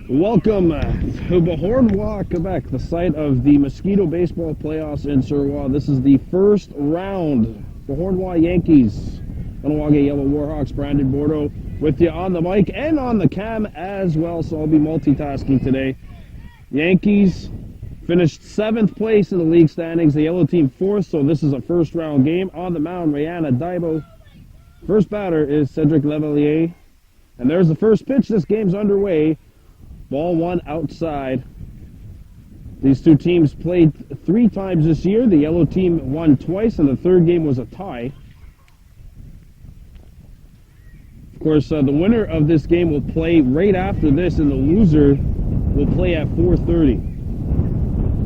Welcome to Beauharnois, Quebec, the site of the Mosquito baseball playoffs in Surrois. This is the first round. Beauharnois Yankees, Kahnawake Yellowhawks, Brandon Bordeaux with you on the mic and on the cam as well, so I'll be multitasking today. Yankees finished 7th place in the league standings, the yellow team 4th, so this is a first round game. On the mound, Rihanna Daibo. First batter is Cedric Levalier. And there's the first pitch. This game's underway. Ball one outside. These two teams played 3 times this year. The yellow team won twice, and the third game was a tie. Of course, the winner of this game will play right after this, and the loser will play at 4:30.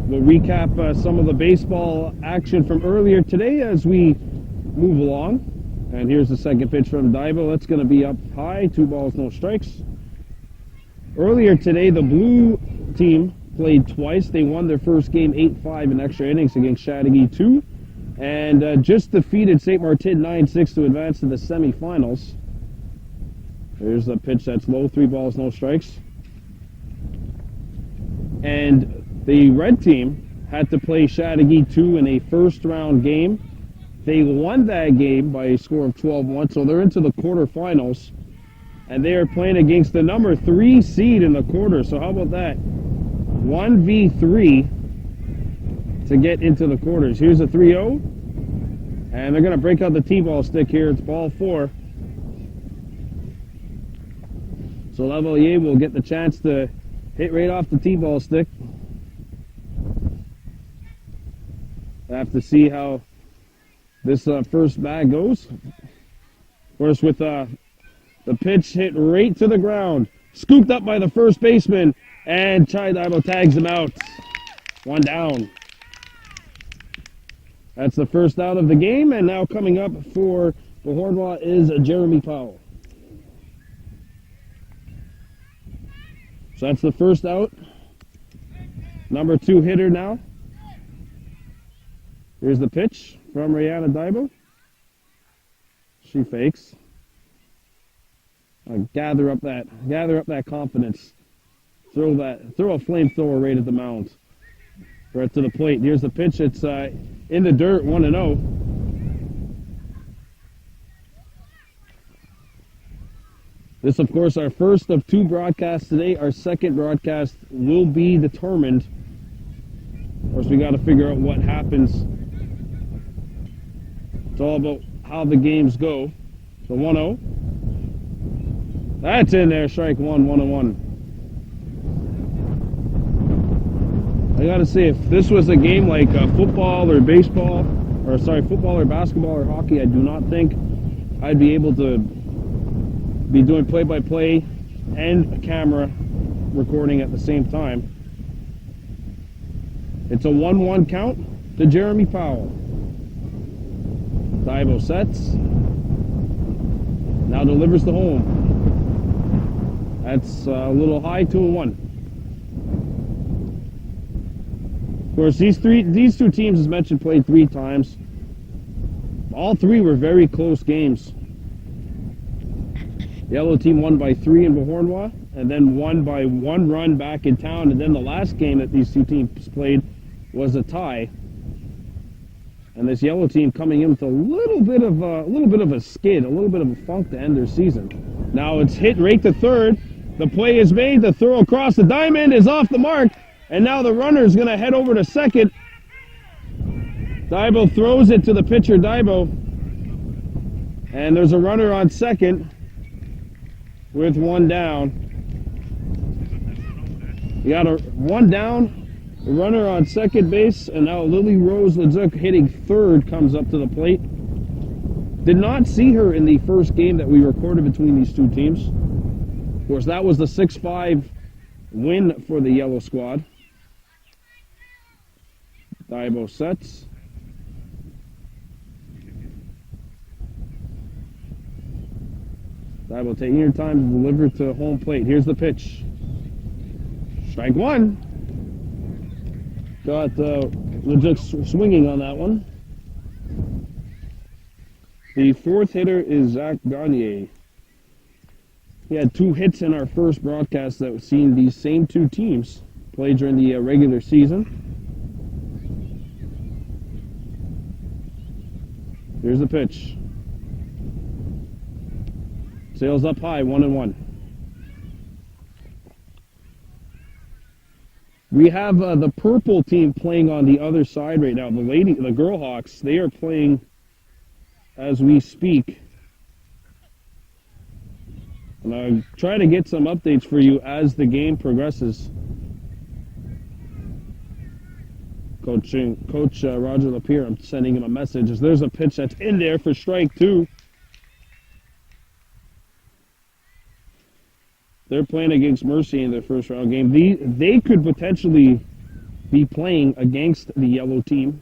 We'll recap some of the baseball action from earlier today as we move along. And here's the second pitch from Daibo. That's going to be up high. 2 balls, no strikes. Earlier today, the blue team played twice. They won their first game 8-5 in extra innings against Chateauguay 2. And just defeated St. Martin 9-6 to advance to the semifinals. There's the pitch that's low. 3 balls, no strikes. And the red team had to play Chateauguay 2 in a first-round game. They won that game by a score of 12-1, so they're into the quarterfinals. And they are playing against the number 3 seed in the quarter. So how about that? 1v3 to get into the quarters. Here's a 3-0. And they're going to break out the T-ball stick here. It's ball 4. So Lavalier will get the chance to hit right off the T-ball stick. I have to see how this first bag goes. Of course, with the pitch hit right to the ground, scooped up by the first baseman, and Chai Daibo tags him out. 1 down. That's the first out of the game, and now coming up for Beauharnois is Jeremy Powell. So that's the first out. Number 2 hitter now. Here's the pitch from Rihanna Daibo. She fakes. Gather up that confidence. Throw a flamethrower right at the mound. Right to the plate. Here's the pitch. It's in the dirt, 1-0. This, of course, our first of 2 broadcasts today. Our second broadcast will be determined. Of course, we got to figure out what happens. It's all about how the games go. So 1-0. That's in there, strike 1, 1-1. I gotta say, if this was a game like football or baseball, football or basketball or hockey, I do not think I'd be able to be doing play-by-play and camera recording at the same time. It's a 1-1 count to Jeremy Powell. Daibo sets. Now delivers to home. That's a little high, 2-1. Of course, these two teams, as mentioned, played 3 times. All 3 were very close games. The yellow team won by 3 in Beauharnois, and then won by 1 run back in town. And then the last game that these 2 teams played was a tie. And this yellow team coming in with a little bit of a skid, a little bit of a funk to end their season. Now it's hit right to third. The play is made. The throw across the diamond is off the mark. And now the runner is going to head over to second. Daibo throws it to the pitcher, Daibo. And there's a runner on second with 1 down. You got a 1 down, a runner on second base, and now Lily Rose Leduc hitting third comes up to the plate. Did not see her in the first game that we recorded between these 2 teams. Of course, that was the 6-5 win for the yellow squad. Daibo sets. Daibo taking your time to deliver to home plate. Here's the pitch. Strike 1. Got Leduc swinging on that one. The 4th hitter is Zach Gagne. He had 2 hits in our first broadcast that we've seen these same 2 teams play during the regular season. Here's the pitch. Sails up high, 1-1. We have the purple team playing on the other side right now. The Girlhawks, they are playing as we speak. And I'll try to get some updates for you as the game progresses. Coach Roger Lapierre, I'm sending him a message. There's a pitch that's in there for strike 2. They're playing against Mercy in their first round game. They could potentially be playing against the yellow team.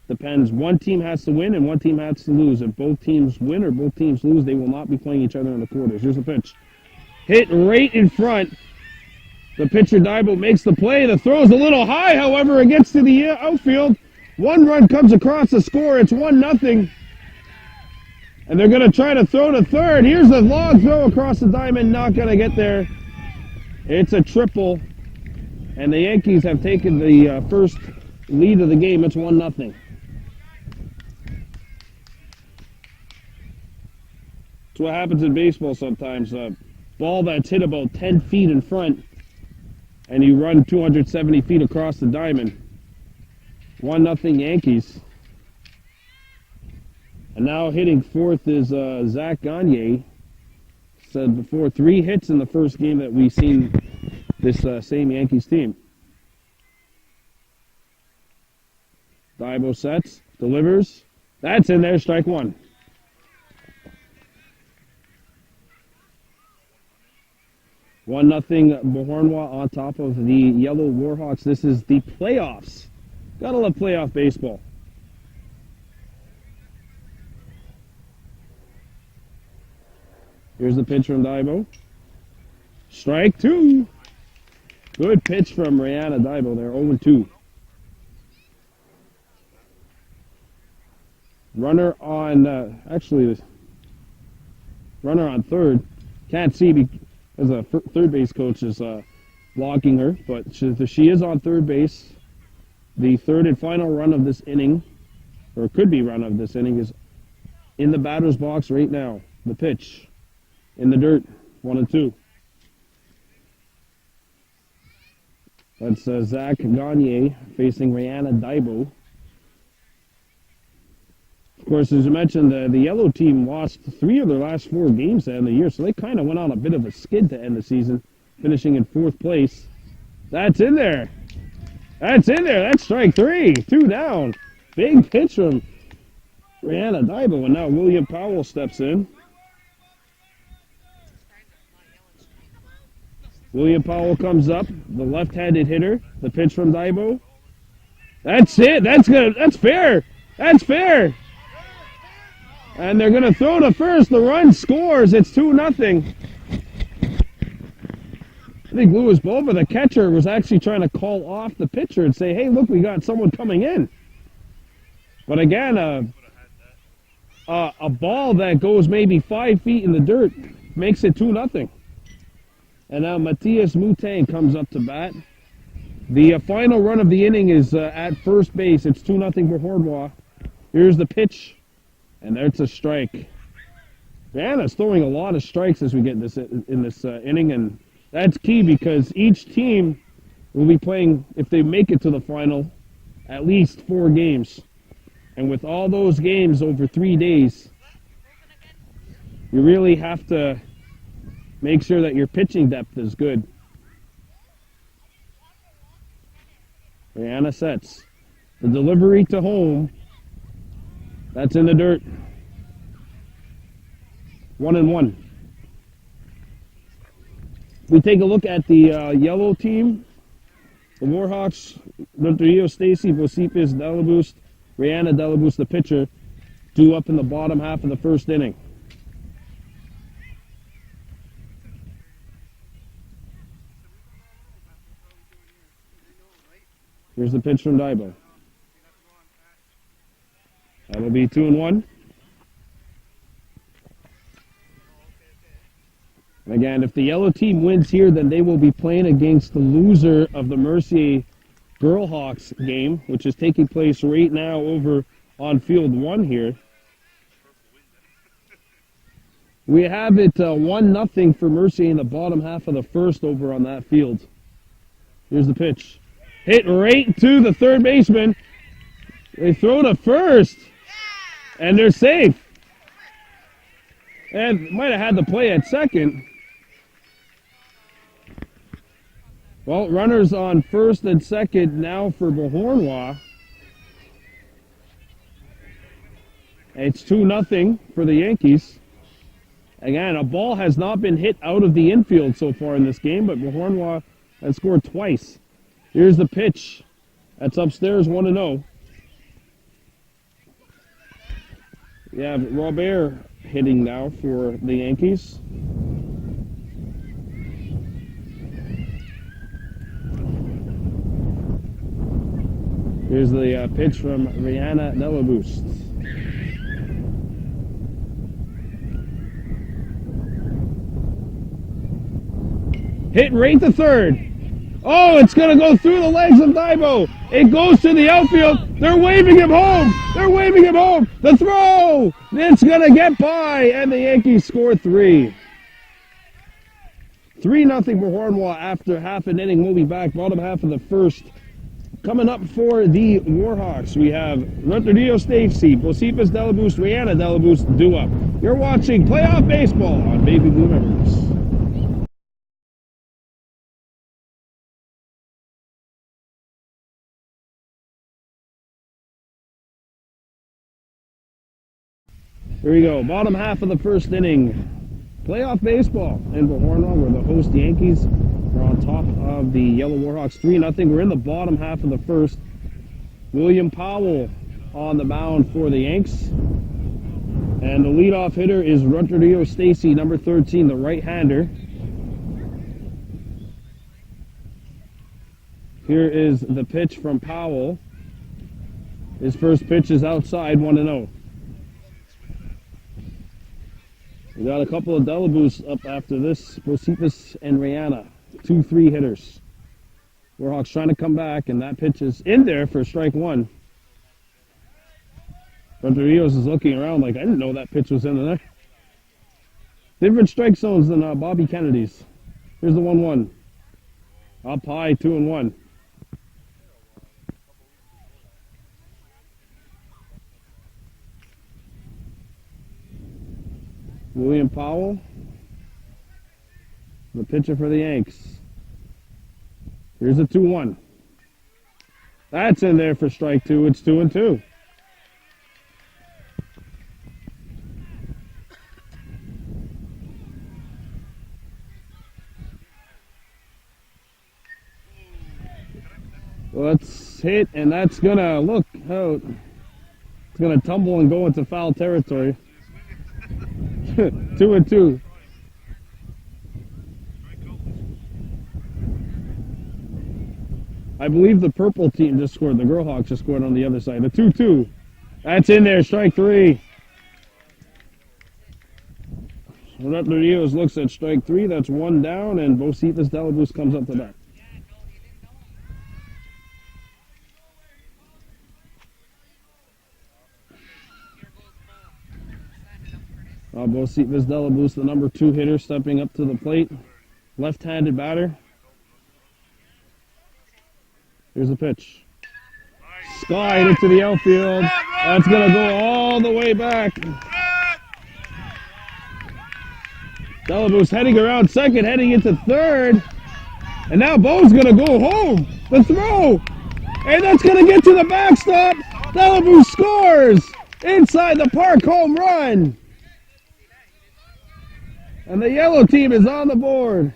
Depends. One team has to win and one team has to lose. If both teams win or both teams lose, they will not be playing each other in the quarters. Here's the pitch. Hit right in front. The pitcher, Daibo, makes the play. The throw is a little high, however, it gets to the outfield. 1 run comes across the score. It's 1-0. And they're going to try to throw to third. Here's the long throw across the diamond. Not going to get there. It's a triple. And the Yankees have taken the first lead of the game. It's 1-0. That's what happens in baseball sometimes. A ball that's hit about 10 feet in front, and you run 270 feet across the diamond. 1-0 Yankees. And now hitting fourth is Zach Gagne. Said before, 3 hits in the first game that we've seen this same Yankees team. Daibo sets, delivers. That's in there, strike 1. 1-0 Beauharnois on top of the Yellow Warhawks. This is the playoffs. Gotta love playoff baseball. Here's the pitch from Daibo. Strike 2. Good pitch from Rihanna Daibo there, 0-2. Runner on, runner on third. Can't see because the third base coach is blocking her, but she is on third base. The third and final run of this inning, or could be run of this inning, is in the batter's box right now. The pitch in the dirt, 1-2. That's Zach Gagne facing Rihanna Daibo. Of course, as you mentioned, the yellow team lost 3 of their last 4 games to end the year, so they kind of went on a bit of a skid to end the season, finishing in 4th place. That's in there. That's in there. That's strike 3. 2 down. Big pitch from Rihanna Daibo, and now William Powell steps in. William Powell comes up, the left-handed hitter. The pitch from Daibo. That's it. That's good. That's fair. That's fair. And they're going to throw to first. The run scores. It's 2-0. I think Louis Bova, the catcher, was actually trying to call off the pitcher and say, hey, look, we got someone coming in. But again, a ball that goes maybe 5 feet in the dirt makes it 2-0. And now Matthias Mutang comes up to bat. The final run of the inning is at first base. It's 2-0 for Beauharnois. Here's the pitch. And there's a strike. Rihanna's throwing a lot of strikes as we get in this inning, and that's key because each team will be playing, if they make it to the final, at least 4 games. And with all those games over 3 days, you really have to make sure that your pitching depth is good. Rihanna sets. The delivery to home. That's in the dirt. 1-1. We take a look at the yellow team. The Warhawks, Rio Stacy, Vosipis, Delaboost, Rihanna Delaboost, the pitcher, due up in the bottom half of the first inning. Here's the pitch from Daibo. That'll be 2-1. And again, if the yellow team wins here, then they will be playing against the loser of the Mercier Girlhawks game, which is taking place right now over on field 1 here. We have it 1-0 for Mercier in the bottom half of the first over on that field. Here's the pitch. Hit right to the third baseman. They throw to first, and they're safe. And might have had the play at second. Well, runners on first and second now for Beauharnois. It's 2-0 for the Yankees. Again, a ball has not been hit out of the infield so far in this game, but Beauharnois has scored twice. Here's the pitch. That's upstairs, 1-0. We have Robert hitting now for the Yankees. Here's the pitch from Rihanna Delaboost. Hit right to third. Oh, it's going to go through the legs of Daibo. It goes to the outfield. They're waving him home. They're waving him home. The throw. It's going to get by, and the Yankees score 3. 3-0 Beauharnois after half an inning. We'll be back bottom half of the first. Coming up for the Warhawks, we have Rutherdio Stacy, Bocephus Delaboost, Rihanna Delaboost, due up. You're watching Playoff Baseball on Baby Blue Memories. Here we go, bottom half of the first inning. Playoff baseball in Beauharnois. We're the host Yankees. We're on top of the Yellow Warhawks 3-0. We're in the bottom half of the first. William Powell on the mound for the Yanks. And the leadoff hitter is Rutherdio Stacy, number 13, the right-hander. Here is the pitch from Powell. His first pitch is outside, 1-0. We got a couple of Delaboosts up after this. Bocephus and Rihanna, 2-3 hitters. Warhawks trying to come back, and that pitch is in there for strike 1. Rutherdio is looking around like, I didn't know that pitch was in there. Different strike zones than Bobby Kennedy's. Here's the 1-1. Up high, 2-1. William Powell, the pitcher for the Yanks. Here's a 2-1. That's in there for strike 2. It's 2-2. Well, that's hit, and that's gonna look out. It's gonna tumble and go into foul territory. 2-2. I believe the purple team just scored. The Girlhawks just scored on the other side. A 2-2. That's in there. Strike 3. Rutherdio looks at strike 3. That's 1 down, and Bocephus Delaboost comes up to bat. Bocephus Delaboost, the number 2 hitter, stepping up to the plate. Left-handed batter. Here's the pitch. Skied into the outfield. That's going to go all the way back. Delaboost heading around second, heading into third. And now Bo's going to go home. The throw. And that's going to get to the backstop. Delaboost scores. Inside the park, home run. And the yellow team is on the board.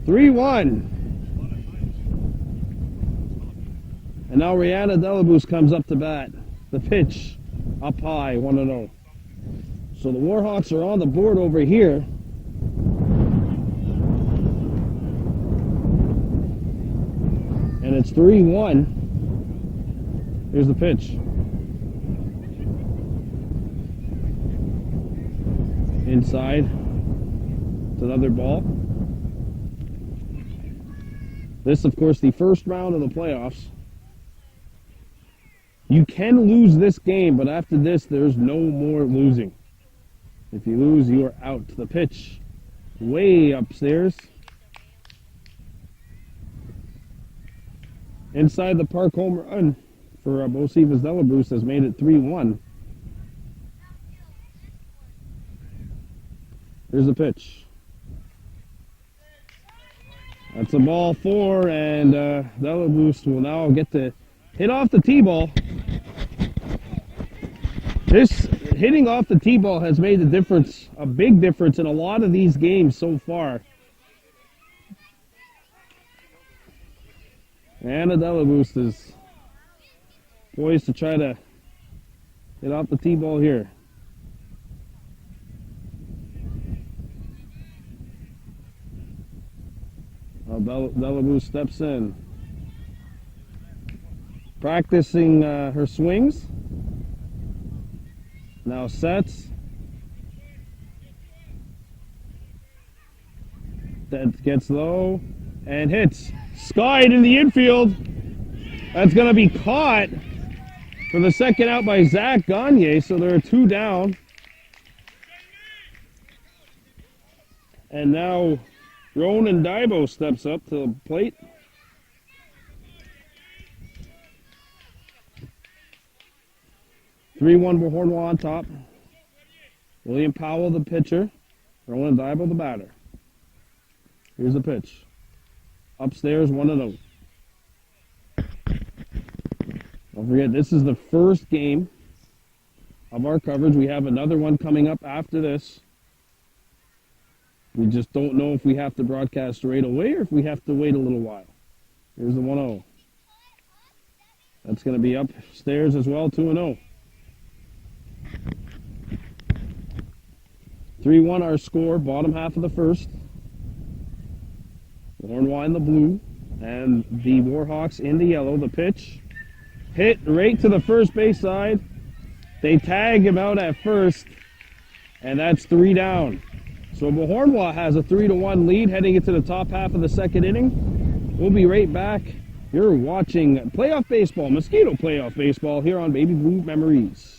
(3-1). And now Rihanna Delaboost comes up to bat. The pitch up high, 1-0. So the Warhawks are on the board over here. And it's 3-1. Here's the pitch. Inside. It's another ball. This, of course, the first round of the playoffs. You can lose this game, but after this, there's no more losing. If you lose, you are out. The pitch way upstairs. Inside the park home run for Mosquito's Delabruce has made it 3-1. Here's the pitch. That's a ball 4, and Delabruce will now get to hit off the T-ball. This hitting off the T-ball has made a difference, a big difference in a lot of these games so far. And Delabruce is poised to try to hit off the T-ball here. Delabruce steps in. Practicing her swings. Now sets. That gets low and hits. Skied in the infield. That's going to be caught for the second out by Zach Gagne, so there are 2 down. And now Ronan Daibo steps up to the plate. (3-1) Beauharnois on top. William Powell, the pitcher. Ronan Daibo, the batter. Here's the pitch. Upstairs, 1-0. Don't forget, this is the first game of our coverage. We have another one coming up after this. We just don't know if we have to broadcast right away or if we have to wait a little while. Here's the 1-0. That's going to be upstairs as well, 2-0. 3-1 our score, bottom half of the first. Beauharnois in the blue and the Warhawks in the yellow. The pitch hit right to the first base side. They tag him out at first, and that's 3 down. So Beauharnois has a 3-1 lead heading into the top half of the second inning. We'll be right back. You're watching playoff baseball, Mosquito playoff baseball here on Baby Blue Memories.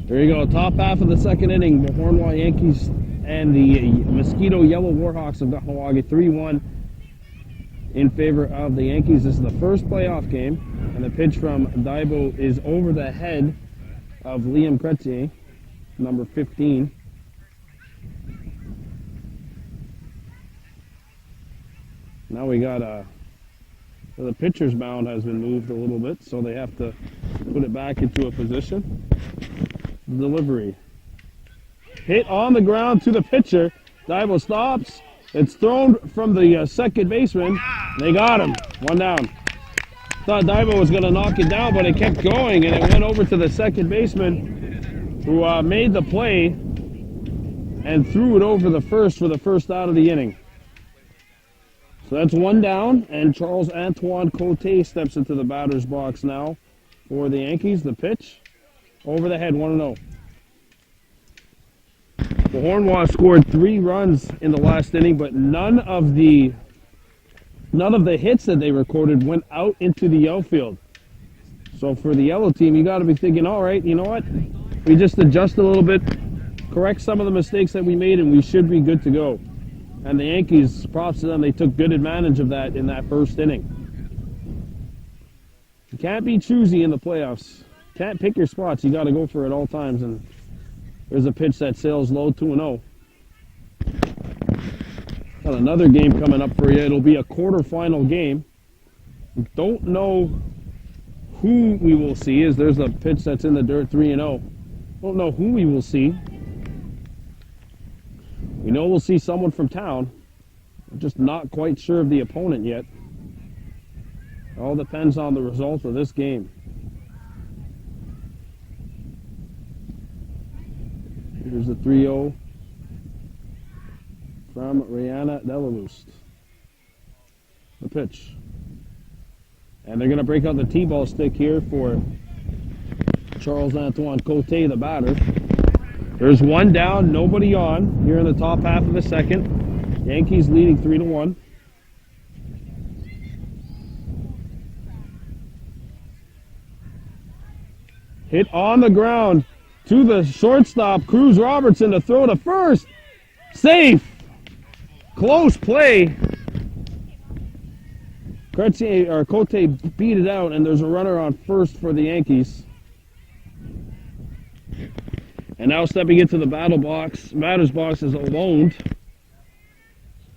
There you go, top half of the second inning. Beauharnois Yankees and the Mosquito Yellow Warhawks of Kahnawake 3-1 in favor of the Yankees. This is the first playoff game, and the pitch from Daibo is over the head of Liam Chrétien, number 15. Now we got the pitcher's mound has been moved a little bit, so they have to put it back into a position. Delivery. Hit on the ground to the pitcher. Daibo stops. It's thrown from the second baseman. They got him. 1 down. Thought Daibo was going to knock it down, but it kept going, and it went over to the second baseman, who made the play and threw it over the first for the first out of the inning. So that's 1 down, and Charles Antoine Cote steps into the batter's box now for the Yankees. The pitch. Over the head, 1-0. Beauharnois scored 3 runs in the last inning, but none of the hits that they recorded went out into the outfield. So for the yellow team, you got to be thinking, all right, you know what? We just adjust a little bit, correct some of the mistakes that we made, and we should be good to go. And the Yankees, props to them, they took good advantage of that in that first inning. You can't be choosy in the playoffs. Can't pick your spots. You got to go for it all times. And there's a pitch that sails low, 2-0. Got another game coming up for you. It'll be a quarterfinal game. Don't know who we will see, as there's a pitch that's in the dirt, 3-0. Don't know who we will see. We know we'll see someone from town. I'm just not quite sure of the opponent yet. It all depends on the result of this game. Here's the 3-0 from Rihanna Delaboost. The pitch. And they're going to break out the T-ball stick here for Charles-Antoine Cote, the batter. There's one down, nobody on here in the top half of the second. Yankees leading 3-1. Hit on the ground to the shortstop, Cruz Robertson, to throw to first. Safe. Close play. Cote beat it out, and there's a runner on first for the Yankees. And now stepping into the batter's box is a lone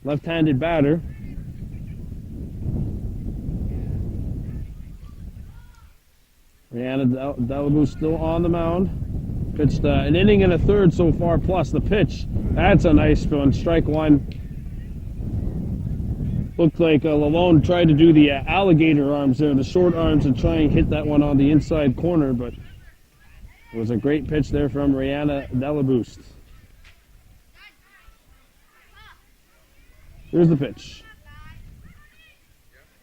left-handed batter. Rihanna Delaboost still on the mound. Pitched an inning and a third so far, plus the pitch. That's a nice one. Strike one. Looked like Lalone tried to do the alligator arms there, the short arms, and try and hit that one on the inside corner, but it was a great pitch there from Rihanna Delaboost. Here's the pitch.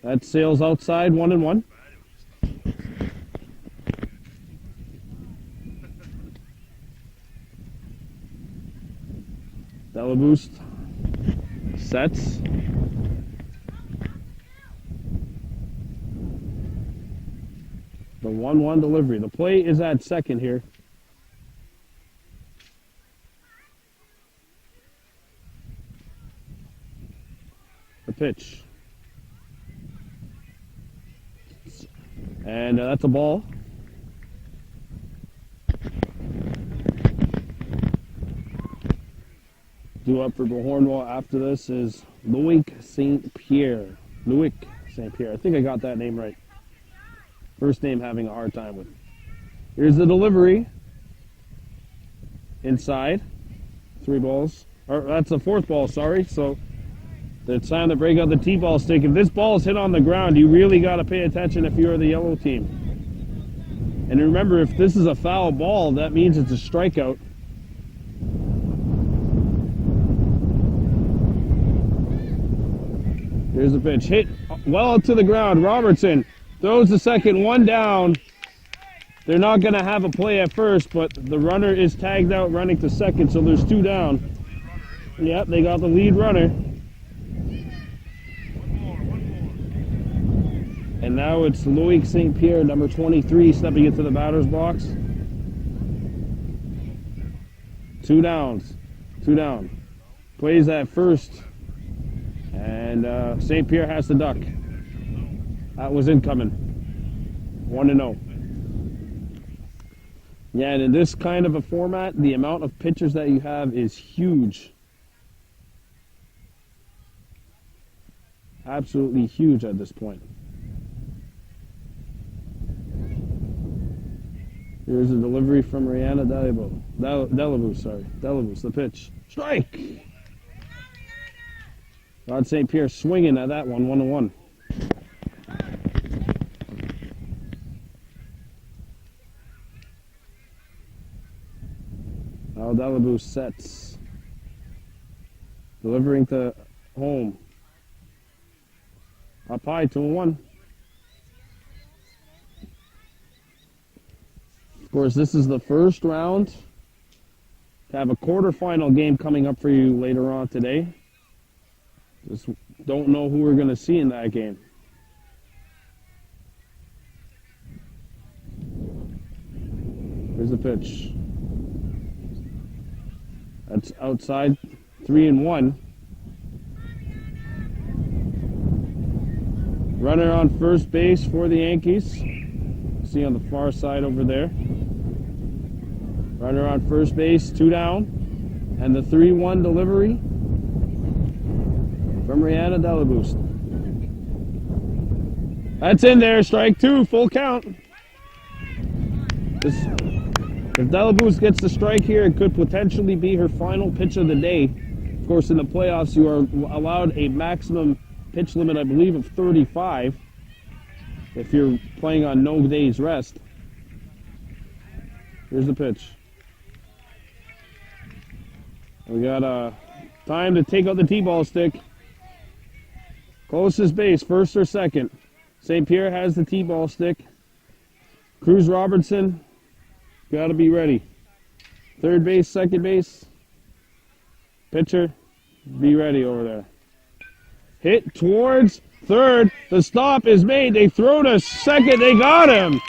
That sails outside, 1-1. Delaboost sets. The 1-1 delivery. The play is at second here. The pitch. And that's a ball. Due up for Beauharnois after this is Loic St. Pierre. Loic St. Pierre. I think I got that name right. First name having a hard time with. Here's the delivery. Inside. 3 balls. Or that's a 4th ball, sorry. So it's time to break out the T-ball stick. If this ball is hit on the ground, you really got to pay attention if you're the yellow team. And remember, if this is a foul ball, that means it's a strikeout. Here's the pitch. Hit well to the ground. Robertson throws the second, one down. They're not going to have a play at first, but the runner is tagged out running to second, so there's 2 down. Yep, they got the lead runner. And now it's Loic St. Pierre, number 23, stepping into the batter's box. 2 downs. 2 down. Plays at first. And St. Pierre has to duck. That was incoming. 1-0. Yeah, and in this kind of a format, the amount of pitchers that you have is huge. Absolutely huge at this point. Here's a delivery from Rihanna Delaboost, the pitch. Strike! Rod St. Pierre swinging at that one, 1-1. Now Delaboost sets. Delivering to home. Up high, 2-1. Of course, this is the first round. To have a quarterfinal game coming up for you later on today. Just don't know who we're going to see in that game. Here's the pitch. That's outside, 3-1. Runner on first base for the Yankees. See on the far side over there. Runner on first base, 2 down. And the 3-1 delivery from Rihanna Delaboost. That's in there, strike 2, full count. If Delaboost gets the strike here, it could potentially be her final pitch of the day. Of course, in the playoffs, you are allowed a maximum pitch limit, I believe, of 35 if you're playing on no days rest. Here's the pitch. We got time to take out the T-ball stick. Closest base, first or second. St. Pierre has the T-ball stick. Cruz Robertson, got to be ready. Third base, second base. Pitcher, be ready over there. Hit towards third. The stop is made. They throw to second. They got him.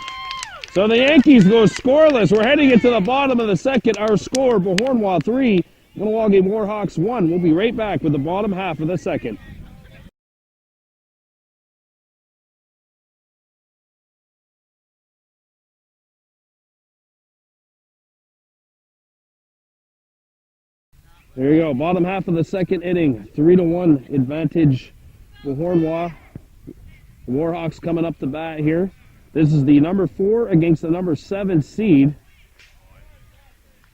So the Yankees go scoreless. We're heading into the bottom of the second. Our score, Beauharnois 3, Kahnawake Warhawks 1. We'll be right back with the bottom half of the second. There you go, bottom half of the second inning, 3-1 advantage Beauharnois. The Warhawks coming up to bat here. This is the number 4 against the number 7 seed.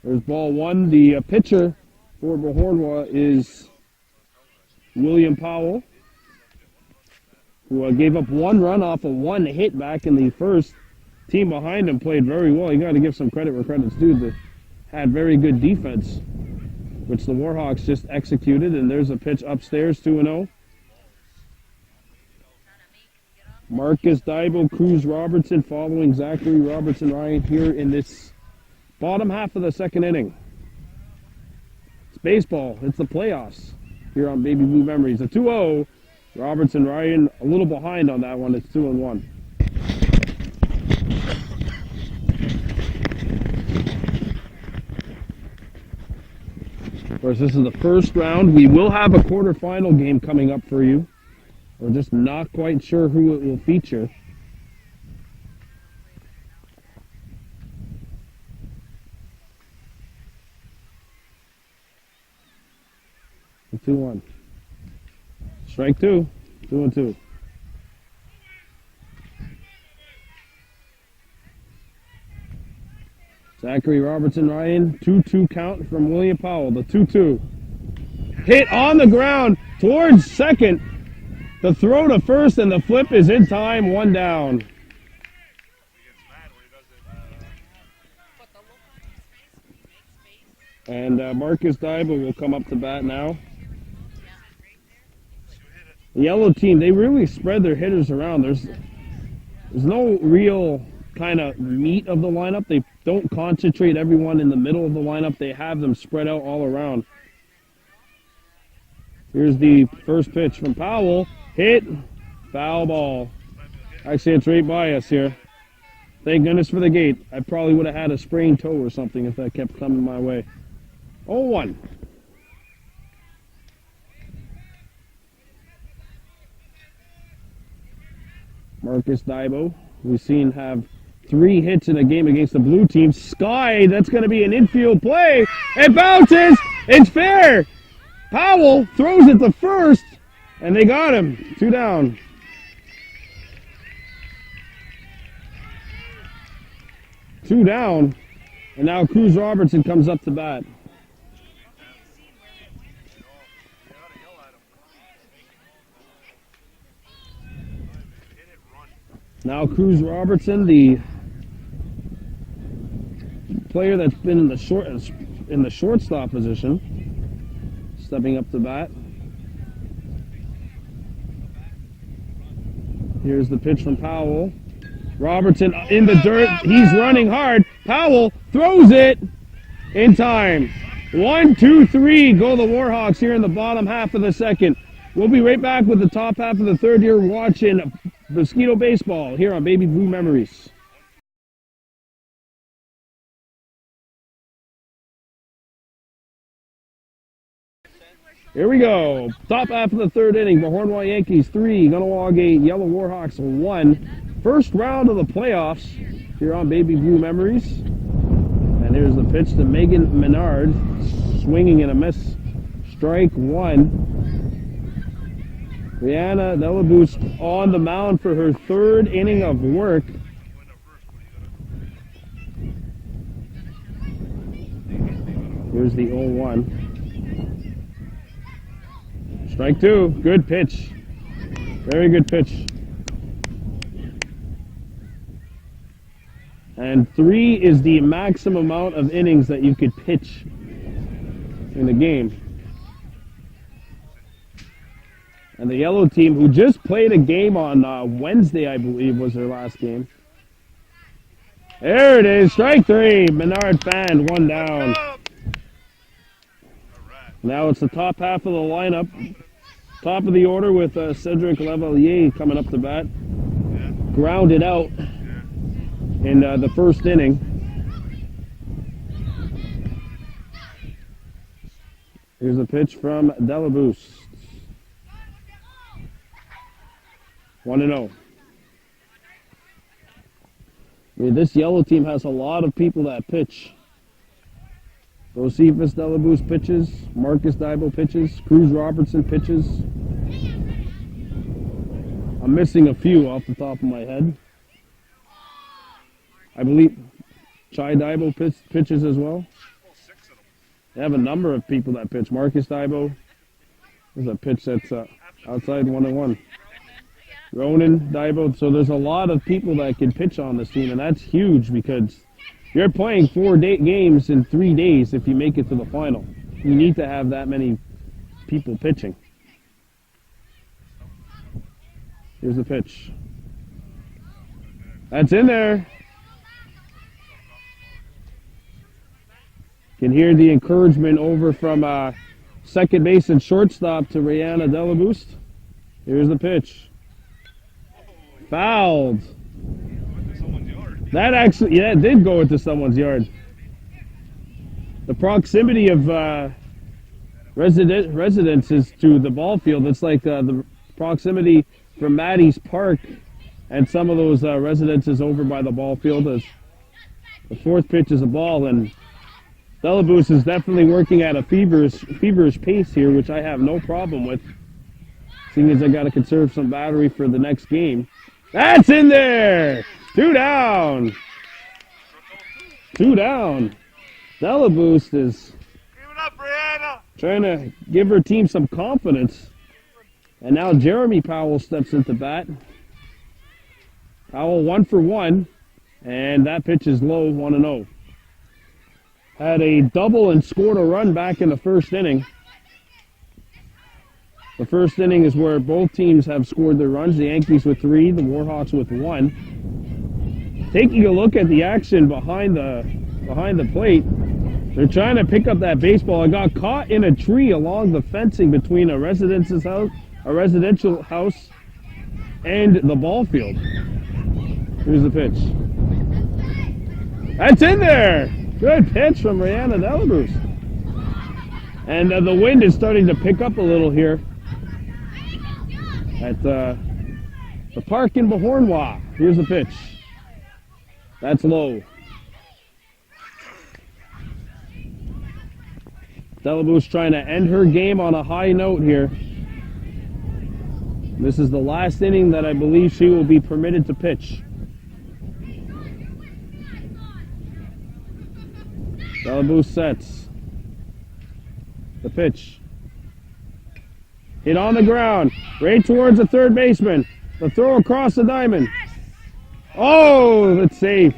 There's ball 1. The pitcher for Beauharnois is William Powell, who gave up 1 run off of 1 hit back in the first. Team behind him played very well. You got to give some credit where credit's due. They had very good defense, which the Warhawks just executed, and there's a pitch upstairs, 2-0. Marcus Daibo, Cruz Robertson following Zachary Robertson-Ryan here in this bottom half of the second inning. It's baseball. It's the playoffs here on Baby Blue Memories. A 2-0. Robertson-Ryan a little behind on that one. It's 2-1. Of course, this is the first round. We will have a quarterfinal game coming up for you. We're just not quite sure who it will feature. A 2-1. Strike 2. 2-2. Zachary Robertson-Ryan, 2-2 count from William Powell, the 2-2. Hit on the ground towards second. The throw to first and the flip is in time, 1 down. And Marcus Daibo will come up to bat now. The yellow team, they really spread their hitters around. There's no real kind of meat of the lineup. They don't concentrate everyone in the middle of the lineup. They have them spread out all around. Here's the first pitch from Powell. Hit. Foul ball. Actually, it's right by us here. Thank goodness for the gate. I probably would have had a sprained toe or something if that kept coming my way. 0-1. Marcus Daibo, we've seen have 3 hits in a game against the blue team. Sky, that's going to be an infield play. It bounces. It's fair. Powell throws it to first, and they got him. 2 down. Two down, and now Cruz Robertson comes up to bat. Now Cruz Robertson, the player that's been in the shortstop position, stepping up to bat. Here's the pitch from Powell. Robertson in the dirt. He's running hard. Powell throws it in time. 1, 2, 3 go the Warhawks here in the bottom half of the second. We'll be right back with the top half of the third here watching Mosquito baseball here on Baby Blue Memories. Here we go. Top half of the third inning. Beauharnois Yankees 3, Kahnawake Yellow Warhawks 1. First round of the playoffs here on Baby Blue Memories. And here's the pitch to Megan Menard. Swinging and a miss. Strike 1. Rihanna Delaboost on the mound for her third inning of work. Here's the 0-1. Strike 2. Good pitch. Very good pitch. And 3 is the maximum amount of innings that you could pitch in the game. And the yellow team, who just played a game on Wednesday, I believe, was their last game. There it is, strike three. Menard Fan, one down. Now it's the top half of the lineup. Top of the order with Cedric Lavalier coming up to bat. Grounded out in the first inning. Here's a pitch from Delaboost. 1-0. I mean, this yellow team has a lot of people that pitch. Josephus Delaboost pitches, Marcus Daibo pitches, Cruz Robertson pitches. I'm missing a few off the top of my head. I believe Chai Daibo pitches as well. They have a number of people that pitch. Marcus Daibo. There's a pitch that's outside 1-1. Ronan Daibo. So there's a lot of people that can pitch on this team, and that's huge because you're playing 4 games in 3 days if you make it to the final. You need to have that many people pitching. Here's the pitch. That's in there. Can hear the encouragement over from second base and shortstop to Rihanna Delaboost. Here's the pitch. Fouled. That actually, yeah, it did go into someone's yard. The proximity of residences to the ball field, it's like the proximity from Maddie's Park and some of those residences over by the ball field. As the fourth pitch is a ball, and Delaboost is definitely working at a feverish pace here, which I have no problem with, seeing as I got to conserve some battery for the next game. That's in there! 2 down! 2 down. Delaboost is trying to give her team some confidence. And now Jeremy Powell steps into bat. Powell 1 for 1, and that pitch is low, 1-0. Had a double and scored a run back in the first inning. The first inning is where both teams have scored their runs. The Yankees with 3, the Warhawks with 1. Taking a look at the action behind the plate, they're trying to pick up that baseball. It got caught in a tree along the fencing between a residential house, and the ball field. Here's the pitch. That's in there. Good pitch from Rihanna Delaboost. And the wind is starting to pick up a little here at the park in Beauharnois. Here's the pitch. That's low. Delaboost trying to end her game on a high note here. This is the last inning that I believe she will be permitted to pitch. Delaboost sets. The pitch. Hit on the ground. Right towards the third baseman. The throw across the diamond. Oh, that's safe.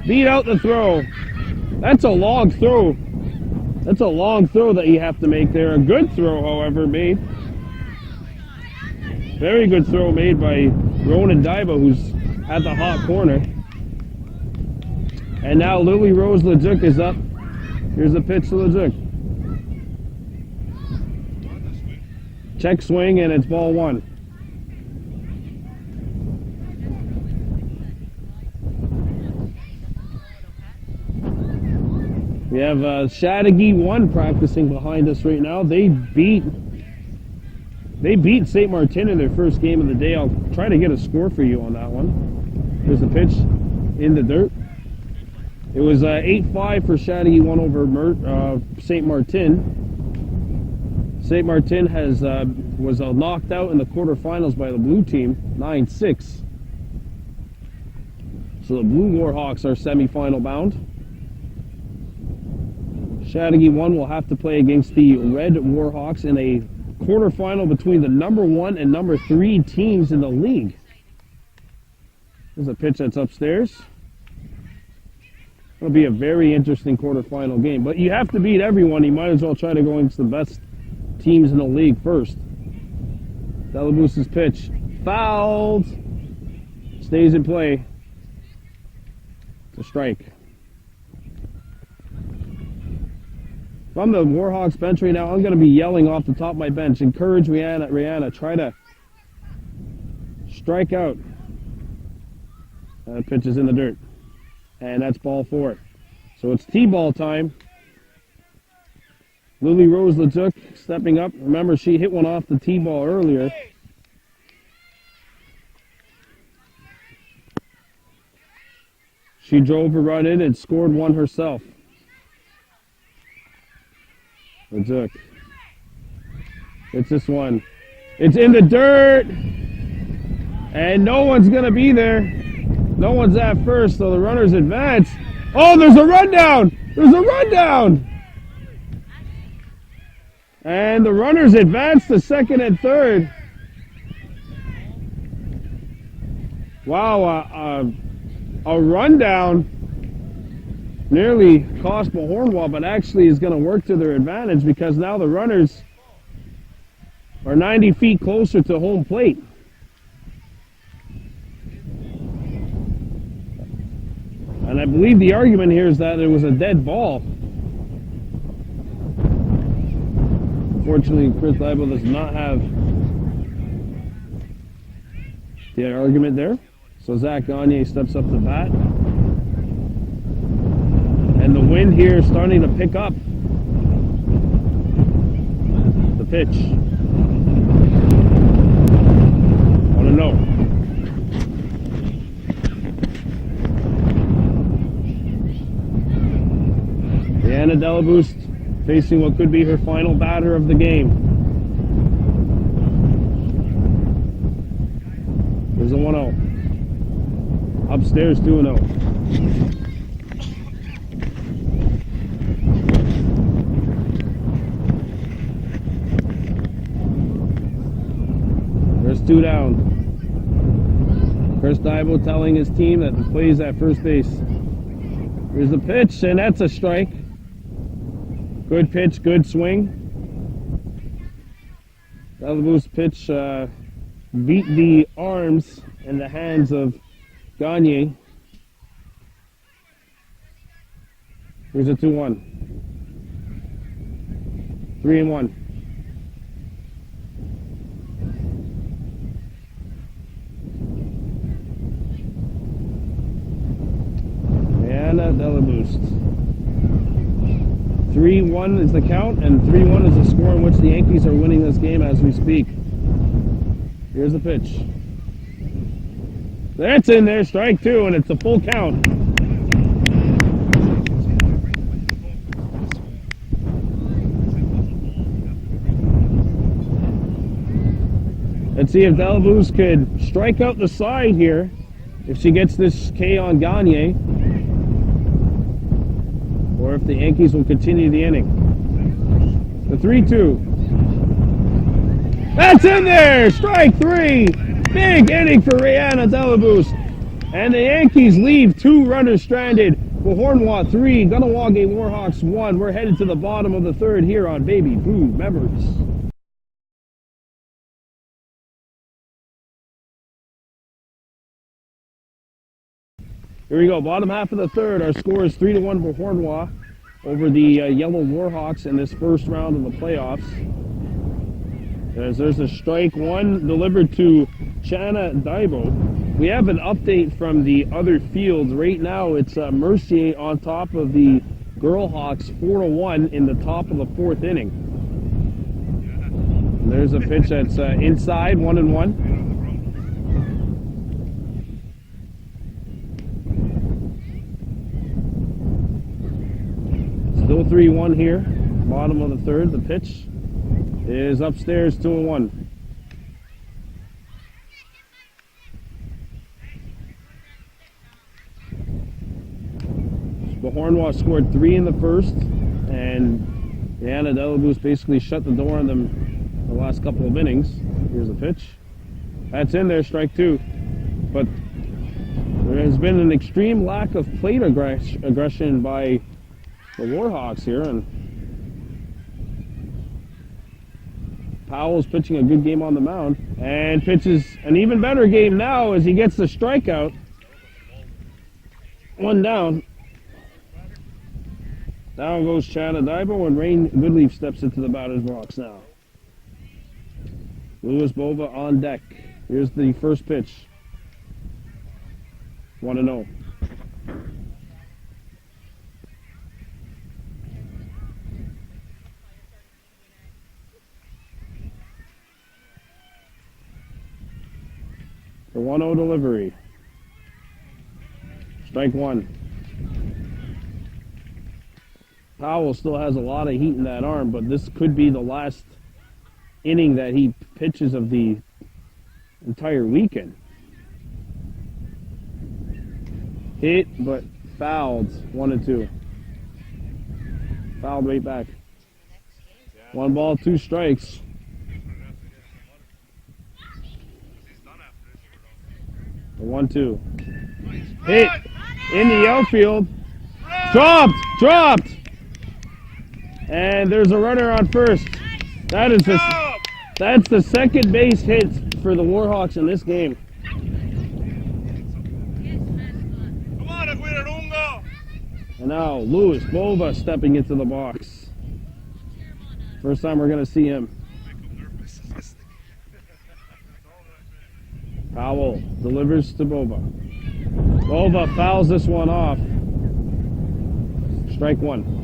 Beat out the throw. That's a long throw. That's a long throw that you have to make there. A good throw, however, made. Very good throw made by Ronan Daibo, who's at the hot corner. And now Lily Rose Leduc is up. Here's the pitch to Leduc. Check swing, and it's ball 1. We have Chattagee 1 practicing behind us right now. They beat St. Martin in their first game of the day. I'll try to get a score for you on that one. Here's the pitch in the dirt. It was 8-5 for Chattagee 1 over St. Martin. St. Martin was knocked out in the quarterfinals by the blue team, 9-6. So the Blue Warhawks are semifinal bound. Chattagee 1 will have to play against the Red Warhawks in a quarterfinal between the number 1 and number 3 teams in the league. There's a pitch that's upstairs. It'll be a very interesting quarterfinal game. But you have to beat everyone. You might as well try to go against the best teams in the league first. Delabuse's pitch. Fouled. Stays in play. It's a strike. If I'm the Warhawks bench right now, I'm going to be yelling off the top of my bench. Encourage Rihanna. Try to strike out. The pitch is in the dirt. And that's ball 4. So it's T-ball time. Lily Rose LeDuc stepping up. Remember, she hit one off the T-ball earlier. She drove a run in and scored one herself. LeDuc. It's this one. It's in the dirt! And no one's going to be there. No one's at first, so the runners advance. Oh, there's a rundown! There's a rundown! And the runners advance to second and third. Wow, a rundown nearly cost Beauharnois, but actually is going to work to their advantage because now the runners are 90 feet closer to home plate. And I believe the argument here is that it was a dead ball. Unfortunately, Chris Leibel does not have the argument there. So Zach Gagne steps up to bat. And the wind here is starting to pick up. The pitch. 1-0. Rihanna Delaboost facing what could be her final batter of the game. There's a 1-0. Upstairs 2-0. There's 2 down. Chris Dibo telling his team that the play's at first base. Here's the pitch, and that's a strike. Good pitch, good swing. Delaboost pitch beat the arms and the hands of Gagne. Here's a 2-1. 3-1. Rihanna Delaboost. 3-1 is the count, and 3-1 is the score in which the Yankees are winning this game as we speak. Here's the pitch. That's in there, strike 2, and it's a full count. Let's see if Delaboost could strike out the side here, if she gets this K on Gagne, or if the Yankees will continue the inning. The 3-2. That's in there! Strike 3! Big inning for Rihanna Delaboost. And the Yankees leave 2 runners stranded. Beauharnois 3, Kahnawake Warhawks 1. We're headed to the bottom of the 3rd here on Baby Blue Memories. Here we go, bottom half of the 3rd. Our score is 3-1 Beauharnois over the Yellow Warhawks in this first round of the playoffs. As there's a strike 1 delivered to Chana Daibo. We have an update from the other fields. Right now it's Mercier on top of the Girlhawks 4-1 in the top of the 4th inning. And there's a pitch that's inside, 1-1. Still 3-1 here, bottom of the 3rd. The pitch is upstairs, 2-1. Beauharnois scored 3 in the first, and Rihanna Delaboost basically shut the door on them the last couple of innings. Here's the pitch. That's in there, strike 2. But There has been an extreme lack of plate aggression by the Warhawks here, and Powell's pitching a good game on the mound, and pitches an even better game now as he gets the strikeout. One down. Down goes Chad Adaibo, and Rain Goodleaf steps into the batter's box now. Louis Bova on deck. Here's the first pitch. 1-0. The 1-0 delivery. Strike one. Powell still has a lot of heat in that arm, but this could be the last inning that he pitches of the entire weekend. Hit, but fouled. 1-2. Fouled right back. 1 ball, 2 strikes. The 1-2. Hit in the outfield. Dropped. And there's a runner on first. That's the second base hit for the Warhawks in this game. And now Louis Bova stepping into the box. First time we're going to see him. Powell delivers to Bova. Bova fouls this one off. Strike one.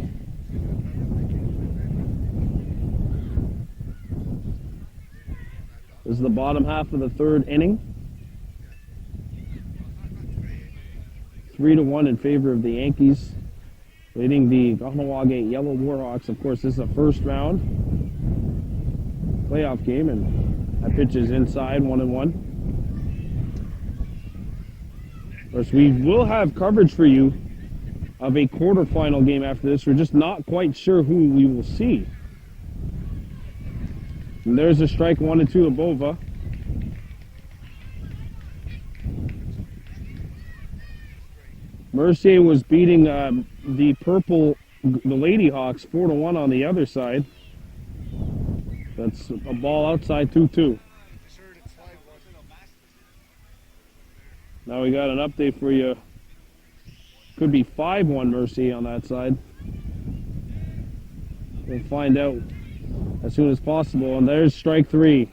This is the bottom half of the third inning. 3-1 in favor of the Yankees, leading the Kahnawake Yellow Warhawks. Of course, this is a first round playoff game, and that pitch is inside, 1-1. Of course, we will have coverage for you of a quarterfinal game after this. We're just not quite sure who we will see. And there's a strike, 1-2 to Bova. Mercier was beating the Lady Hawks 4-1 on the other side. That's a ball outside, 2-2. Now we got an update for you. Could be 5-1 Mercier on that side. We'll find out as soon as possible. And there's strike 3.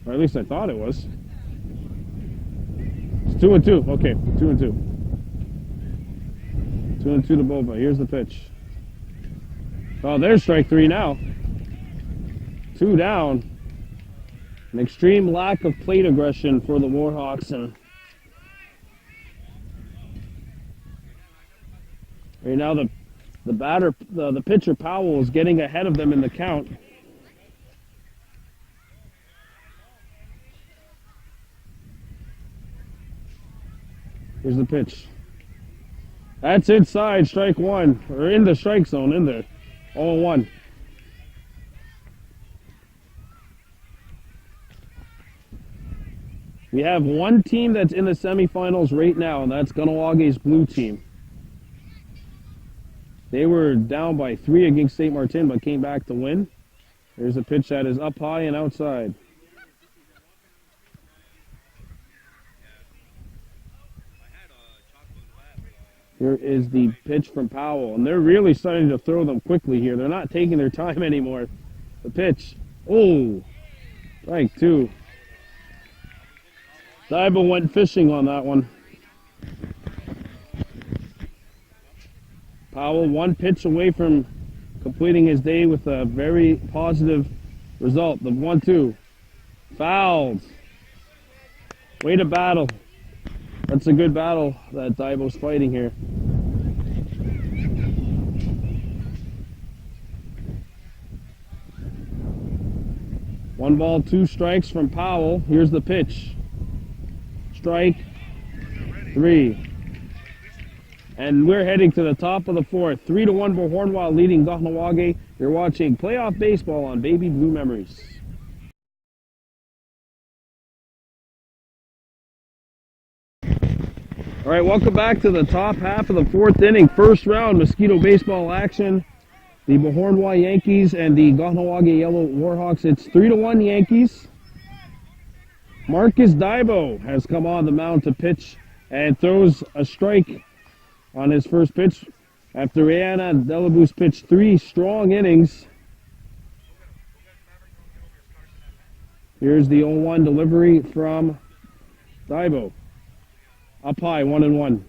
Or at least I thought it was. It's 2-2. Okay, 2-2. 2-2 to Bova. Here's the pitch. Oh, there's strike 3 now. 2 down. An extreme lack of plate aggression for the Warhawks, and right now the pitcher Powell is getting ahead of them in the count. Here's the pitch. That's inside, strike 1, or in the strike zone, in there. 0-1. We have one team that's in the semifinals right now, and that's Kahnawake blue team. They were down by 3 against St. Martin, but came back to win. There's a pitch that is up high and outside. Here is the pitch from Powell, and they're really starting to throw them quickly here. They're not taking their time anymore. The pitch. Oh, strike 2. Daiba went fishing on that one. Powell 1 pitch away from completing his day with a very positive result. The 1-2. Fouled. Way to battle. That's a good battle that Daiba's fighting here. One ball, 2 strikes from Powell. Here's the pitch. Strike 3. And we're heading to the top of the 4th. 3-1 Beauharnois leading Kahnawake. You're watching playoff baseball on Baby Blue Memories. All right, welcome back to the top half of the fourth inning. First round Mosquito baseball action. The Beauharnois Yankees and the Kahnawake Yellowhawks. It's 3-1 Yankees. Marcus Daibo has come on the mound to pitch and throws a strike on his first pitch after Rihanna Delabus pitched 3 strong innings. Here's the 0-1 delivery from Daibo. Up high, 1-1.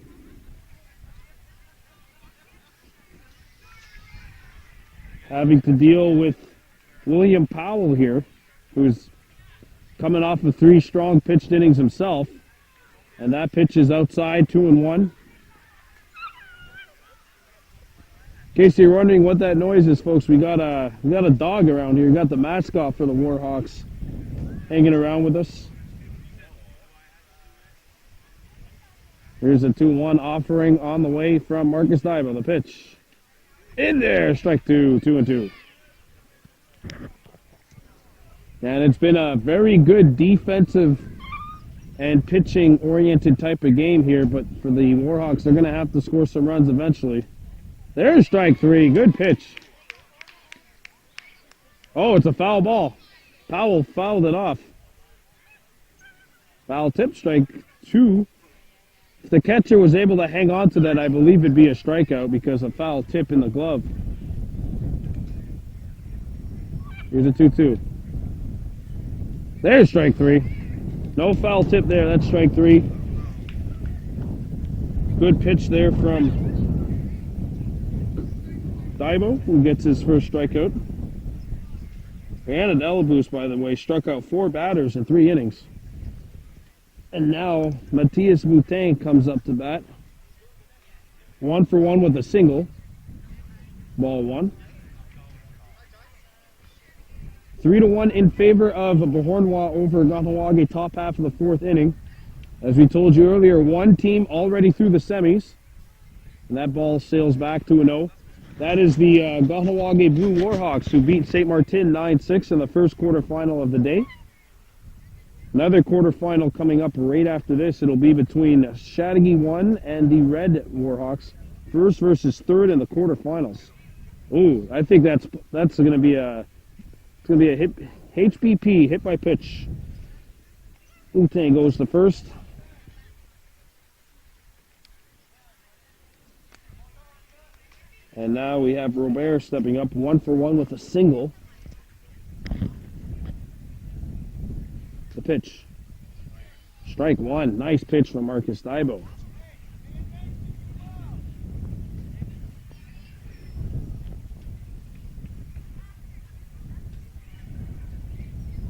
Having to deal with William Powell here, who's coming off of 3 strong pitched innings himself. And that pitch is outside, 2-1. In case you're wondering what that noise is, folks, we got a dog around here. We got the mascot for the Warhawks hanging around with us. Here's a 2-1 offering on the way from Marcus Daibo. The pitch. In there, strike 2, 2-2. And it's been a very good defensive and pitching-oriented type of game here, but for the Warhawks, they're going to have to score some runs eventually. There's strike 3. Good pitch. Oh, it's a foul ball. Powell fouled it off. Foul tip, strike 2. If the catcher was able to hang on to that, I believe it'd be a strikeout because a foul tip in the glove. Here's a 2-2. There's strike 3. No foul tip there. That's strike 3. Good pitch there from Daibo, who gets his first strikeout. And Delabus, by the way, struck out 4 batters in 3 innings. And now Matthias Boutin comes up to bat. 1 for 1 with a single. Ball 1. 3-1 in favor of Beauharnois over Kahnawake, top half of the 4th inning. As we told you earlier, one team already through the semis. And that ball sails back to 0. That is the Kahnawake Blue Warhawks, who beat St. Martin 9-6 in the first quarterfinal of the day. Another quarterfinal coming up right after this. It'll be between Chateauguay 1 and the Red Warhawks. First versus third in the quarterfinals. Ooh, I think that's going to be a hit, HBP, hit by pitch. Boutin goes to first. And now we have Robert stepping up, 1 for 1 with a single. The pitch. Strike 1. Nice pitch from Marcus Daibo.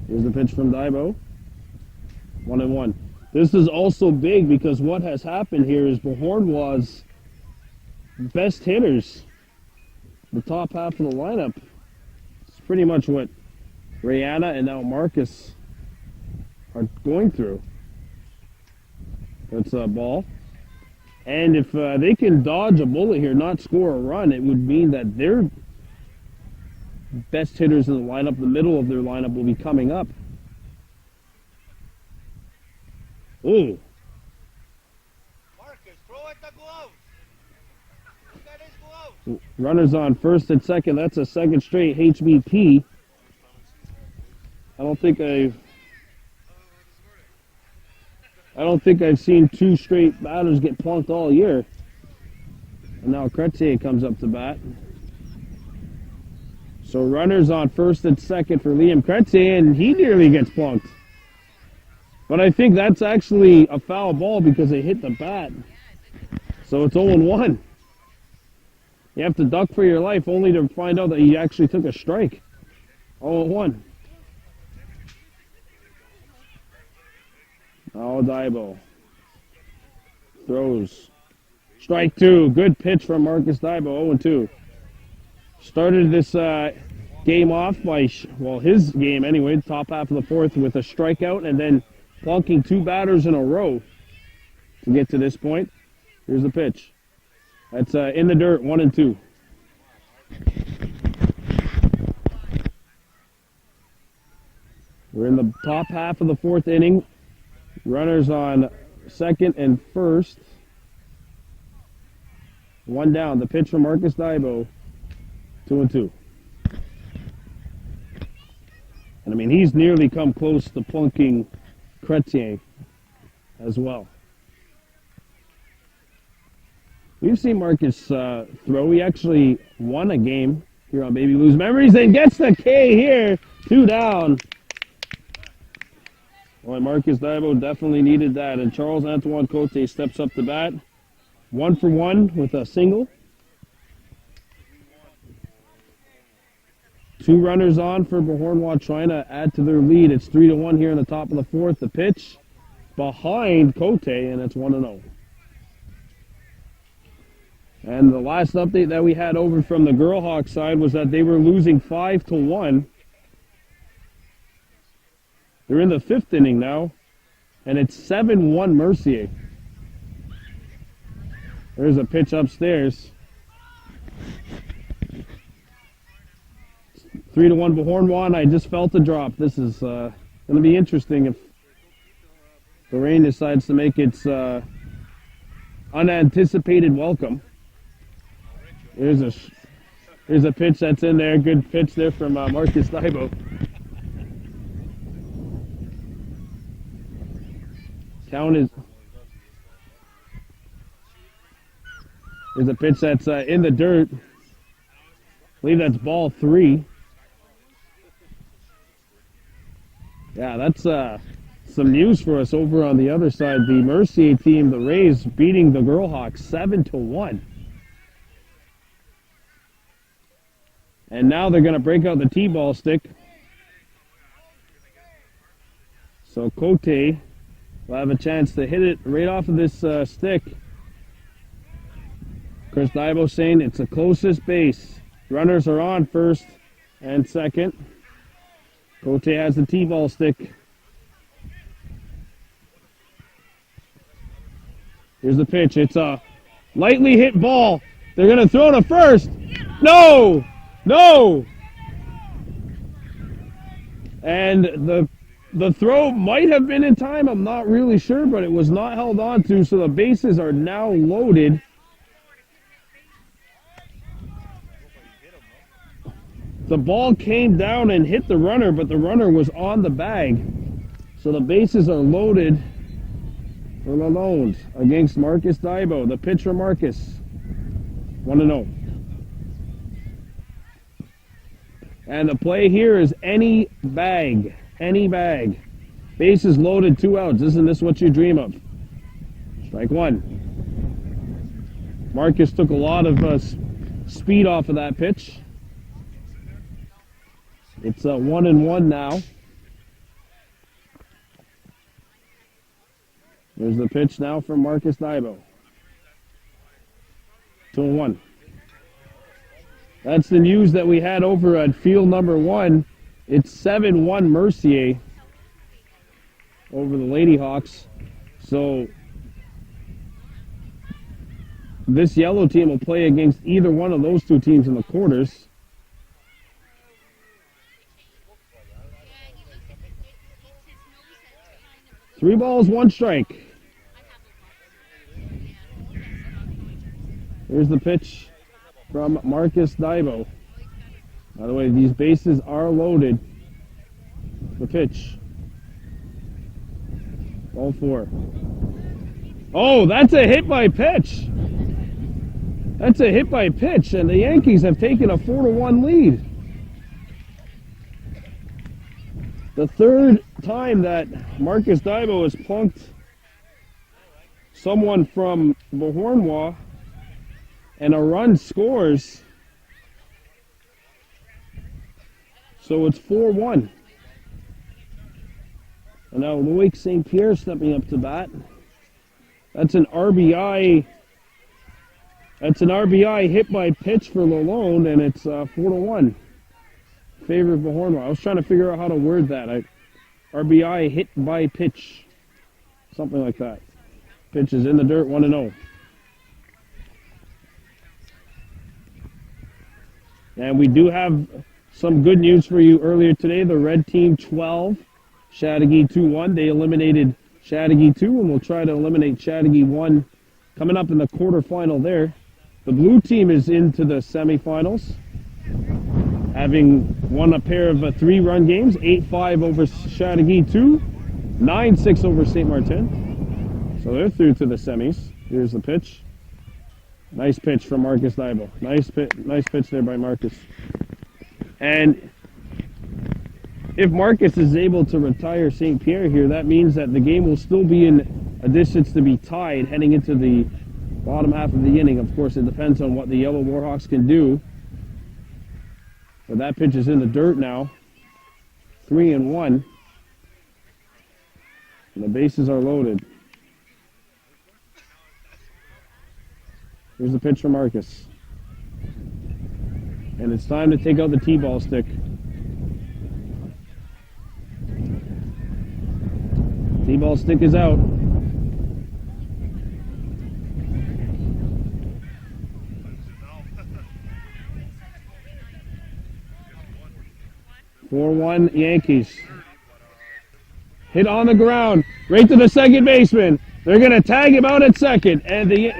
Here's the pitch from Daibo. 1-1. This is also big because what has happened here is Beauharnois' best hitters, the top half of the lineup, it's pretty much what Rihanna and now Marcus are going through. That's a ball. And if they can dodge a bullet here, not score a run, it would mean that their best hitters in the lineup, the middle of their lineup, will be coming up. Ooh. Marcus, throw at the glove. Look at his glove. Runners on first and second. That's a second straight HBP. I don't think I've seen 2 straight batters get plunked all year. And now Chrétien comes up to bat. So runners on first and second for Liam Chrétien, and he nearly gets plunked. But I think that's actually a foul ball because it hit the bat. So it's 0-1. You have to duck for your life only to find out that he actually took a strike. 0-1. Oh, Daibo throws. Strike 2. Good pitch from Marcus Daibo. 0-2. Started this game off by, his game anyway, top half of the 4th with a strikeout and then plunking 2 batters in a row to get to this point. Here's the pitch. That's in the dirt, 1-2. We're in the top half of the 4th inning. Runners on second and first. One down. The pitch from Marcus Daibo. 2-2. And I mean, he's nearly come close to plunking Chrétien as well. We've seen Marcus throw. He actually won a game here on Baby Blues Memories and gets the K here. 2 down. Boy, Marcus Daibo definitely needed that. And Charles-Antoine Côté steps up to bat. 1 for 1 with a single. 2 runners on for Beauharnois trying to add to their lead. It's 3-1 here in the top of the 4th. The pitch behind Côté, and it's 1-0. And the last update that we had over from the Girlhawks side was that they were losing 5-1. They're in the 5th inning now, and it's 7-1 Mercier. There's a pitch upstairs. 3-1 Beauharnois, and I just felt a drop. This is going to be interesting if the rain decides to make its unanticipated welcome. Here's a pitch that's in there. Good pitch there from Marcus Daibo. Count is. There's a pitch that's in the dirt. I believe that's ball 3. Yeah, that's some news for us over on the other side. The Mercier team, the Rays, beating the Girlhawks 7-1. And now they're going to break out the T-ball stick. So Côté will have a chance to hit it right off of this stick. Chris Daibo saying it's the closest base. Runners are on first and second. Côté has the T-ball stick. Here's the pitch. It's a lightly hit ball. They're going to throw to first. No! No! And the throw might have been in time. I'm not really sure, but it was not held on to, so the bases are now loaded. The ball came down and hit the runner, but the runner was on the bag. So the bases are loaded for Lalonde against Marcus Daibo. The pitch from Marcus. 1-0. And the play here is any bag. Any bag. Bases loaded, 2 outs. Isn't this what you dream of? Strike 1. Marcus took a lot of speed off of that pitch. It's 1-1 now. There's the pitch now from Marcus Daibo. 2-1. That's the news that we had over at field number 1. It's 7-1 Mercier over the Ladyhawks. So this yellow team will play against either one of those 2 teams in the quarters. Three balls, 1 strike. Here's the pitch from Marcus Daibo. By the way, these bases are loaded. The pitch. Ball 4. Oh, that's a hit by pitch. That's a hit by pitch, and the Yankees have taken a 4-1 lead. The 3rd time that Marcus Daibo has plunked someone from Beauharnois and a run scores. So it's 4-1. And now Loic St. Pierre stepping up to bat. That's an RBI. That's an RBI hit by pitch for Lalonde, and it's 4-1. Favor of Beauharnois. I was trying to figure out how to word that. RBI hit by pitch. Something like that. Pitch is in the dirt, 1-0. And we do have some good news for you earlier today. The red team 12, Chateauguay 2-1. They eliminated Chateauguay 2, and we'll try to eliminate Chateauguay 1 coming up in the quarterfinal there. The blue team is into the semifinals, having won a pair of 3-run games, 8-5 over Chateauguay 2, 9-6 over St. Martin. So they're through to the semis. Here's the pitch. Nice pitch from Marcus Nibel. Nice pitch there by Marcus. And if Marcus is able to retire St. Pierre here, that means that the game will still be in a distance to be tied heading into the bottom half of the inning. Of course, it depends on what the Yellow Warhawks can do. But that pitch is in the dirt now. 3-1. And the bases are loaded. Here's the pitch from Marcus. And it's time to take out the T-ball stick. T-ball stick is out. Four-one Yankees. Hit on the ground, right to the second baseman. They're going to tag him out at second, and the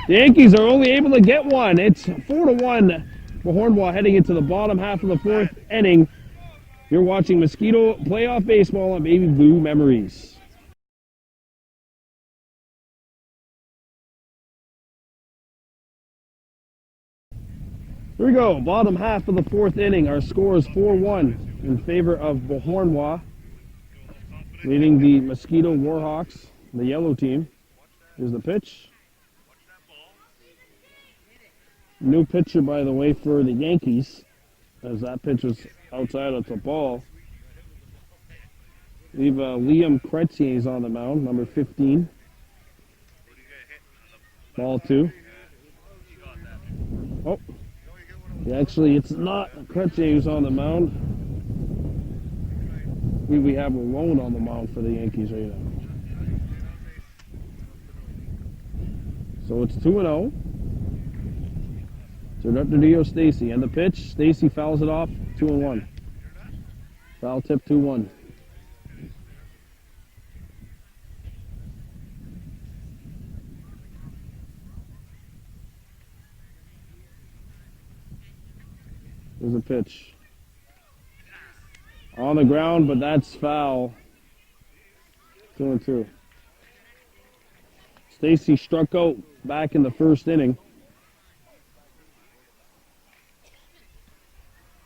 Yankees are only able to get one. It's 4-1 Beauharnois heading into the bottom half of the fourth inning. You're watching Mosquito playoff baseball on Baby Blue Memories. Here we go, bottom half of the fourth inning. Our score is 4-1 in favor of Beauharnois, leading the Mosquito Warhawks, the yellow team. Here's the pitch. New pitcher, by the way, for the Yankees, as that pitch was outside of the ball. We have Liam Kretzier is on the mound, number 15. Ball 2. Oh, actually, it's not Kretzier who's on the mound. We have Malone on the mound for the Yankees right now. So it's 2-0. Turned up to Dio Stacy, and the pitch, Stacy fouls it off, 2-1. Foul tip, 2-1. There's a pitch. On the ground, but that's foul. 2-2. Stacy struck out back in the first inning.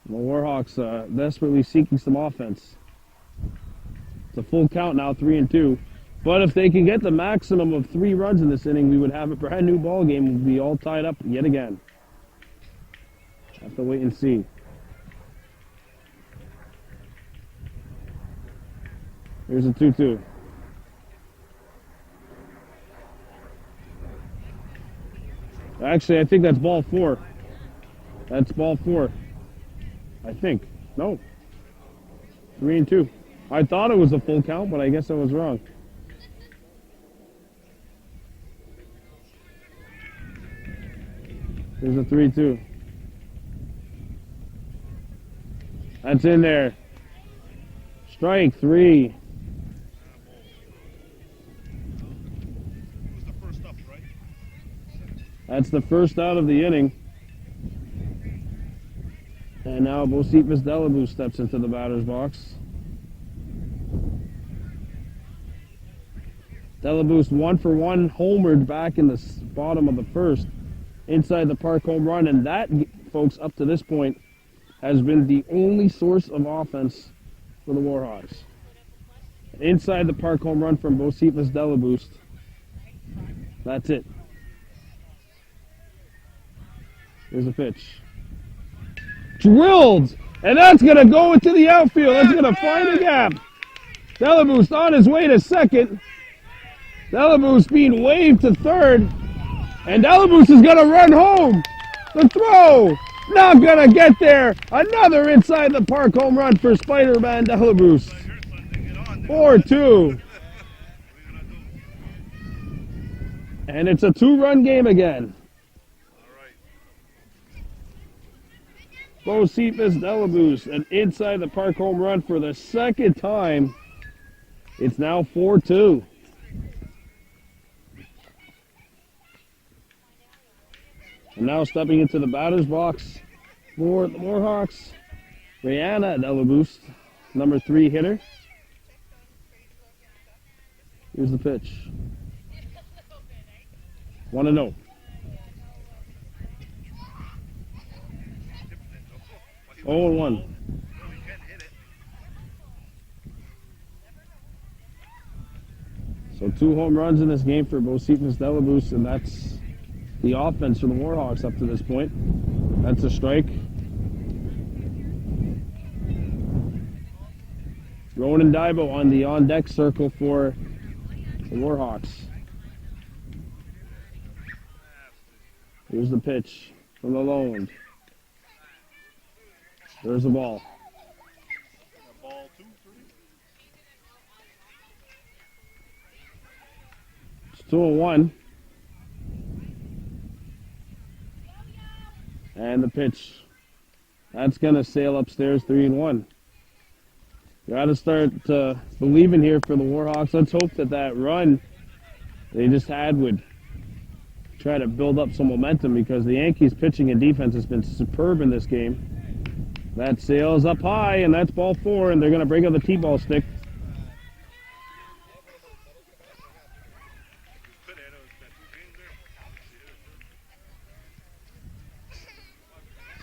The Warhawks desperately seeking some offense. It's a full count now, 3-2. But if they can get the maximum of 3 runs in this inning, we would have a brand new ball game. We'll be all tied up yet again. Have to wait and see. Here's a 2-2. Actually, I think that's ball 4. That's ball 4. I think. No. 3-2. I thought it was a full count, but I guess I was wrong. There's a 3-2. That's in there. Strike 3. That's the first out of the inning. And now Beauharnois Delabou steps into the batter's box. Delabou's 1-for-1 homered back in the bottom of the first, inside the park home run, and that, folks, up to this point, has been the only source of offense for the Warhawks. Inside the park home run from Beauharnois Delabou. That's it. Here's the pitch. Drilled! And that's going to go into the outfield. That's going to find a gap. Delabou on his way to second. Delabou being waved to third. And Delabou is going to run home. The throw! Not going to get there. Another inside the park home run for Spider-Man Delabou. 4-2. And it's a 2-run game again. Beauharnois Delabou, an inside the park home run for the second time. It's now 4-2. And now stepping into the batter's box for the Warhawks, Rihanna Delaboost, number 3 hitter. Here's the pitch. 1-0. Oh, 1. So 2 home runs in this game for Beauharnois Delaboost, and that's the offense for the Warhawks up to this point. That's a strike. Ronan Daibo on the on-deck circle for the Warhawks. Here's the pitch from the lone. There's the ball. It's 2-1. And the pitch. That's going to sail upstairs 3-1. You got to start believing here for the Warhawks. Let's hope that run they just had would try to build up some momentum, because the Yankees pitching and defense has been superb in this game. That sails up high, and that's ball 4, and they're going to bring out the T-ball stick.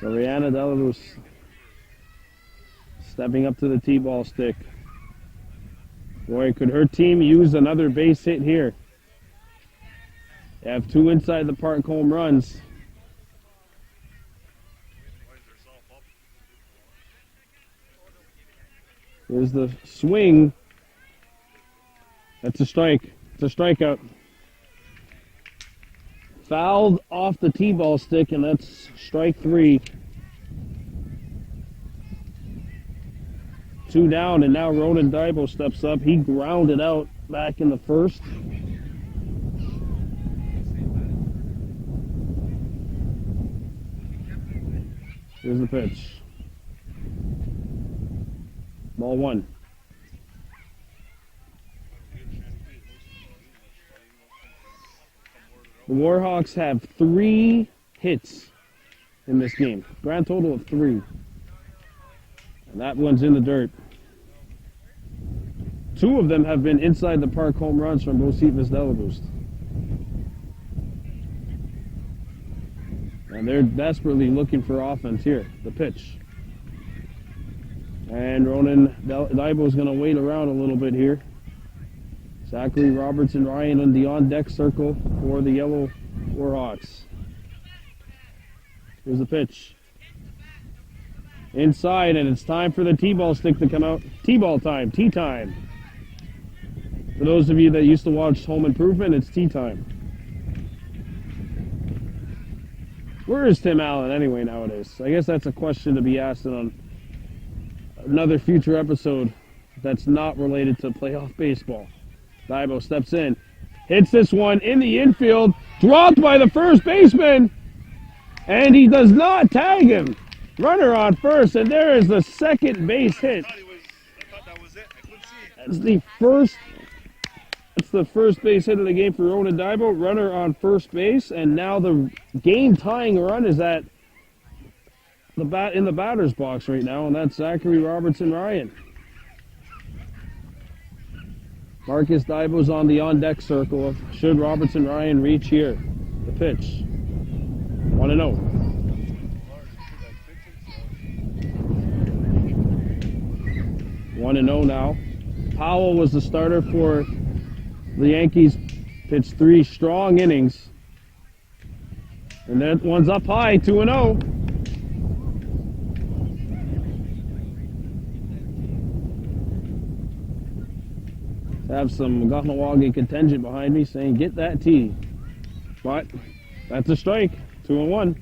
So Rihanna Delaboost stepping up to the T-ball stick. Boy, could her team use another base hit here. They have 2 inside the park home runs. Here's the swing. That's a strike. It's a strikeout. Fouled off the T-ball stick, and that's strike 3. 2 down, and now Ronan Daibo steps up. He grounded out back in the first. Here's the pitch. Ball 1. The Warhawks have 3 hits in this game. Grand total of 3. And that one's in the dirt. 2 of them have been inside the park home runs from Beauharnois Delaboost. And they're desperately looking for offense here. The pitch. And Ronan Daibo is going to wait around a little bit here. Zachary Robertson Ryan on the on-deck circle for the Yellow Warhawks. Here's the pitch. Inside, and it's time for the T-ball stick to come out. T-ball time, tea time. For those of you that used to watch Home Improvement, it's tea time. Where is Tim Allen anyway nowadays? I guess that's a question to be asked on another future episode that's not related to playoff baseball. Daibo steps in, hits this one in the infield, dropped by the first baseman, and he does not tag him. Runner on first, and there is the second base hit. That's the first base hit of the game for Ronan Daibo. Runner on first base, and now the game-tying run is in the batter's box right now, and that's Zachary Robertson Ryan. Marcus Daibo's on the on-deck circle. Should Robertson Ryan reach here? The pitch. 1-0. Now. Powell was the starter for the Yankees. Pitched 3 strong innings. And that one's up high, 2-0. Have some Kahnawake contingent behind me saying, get that tee. But that's a strike, 2-1.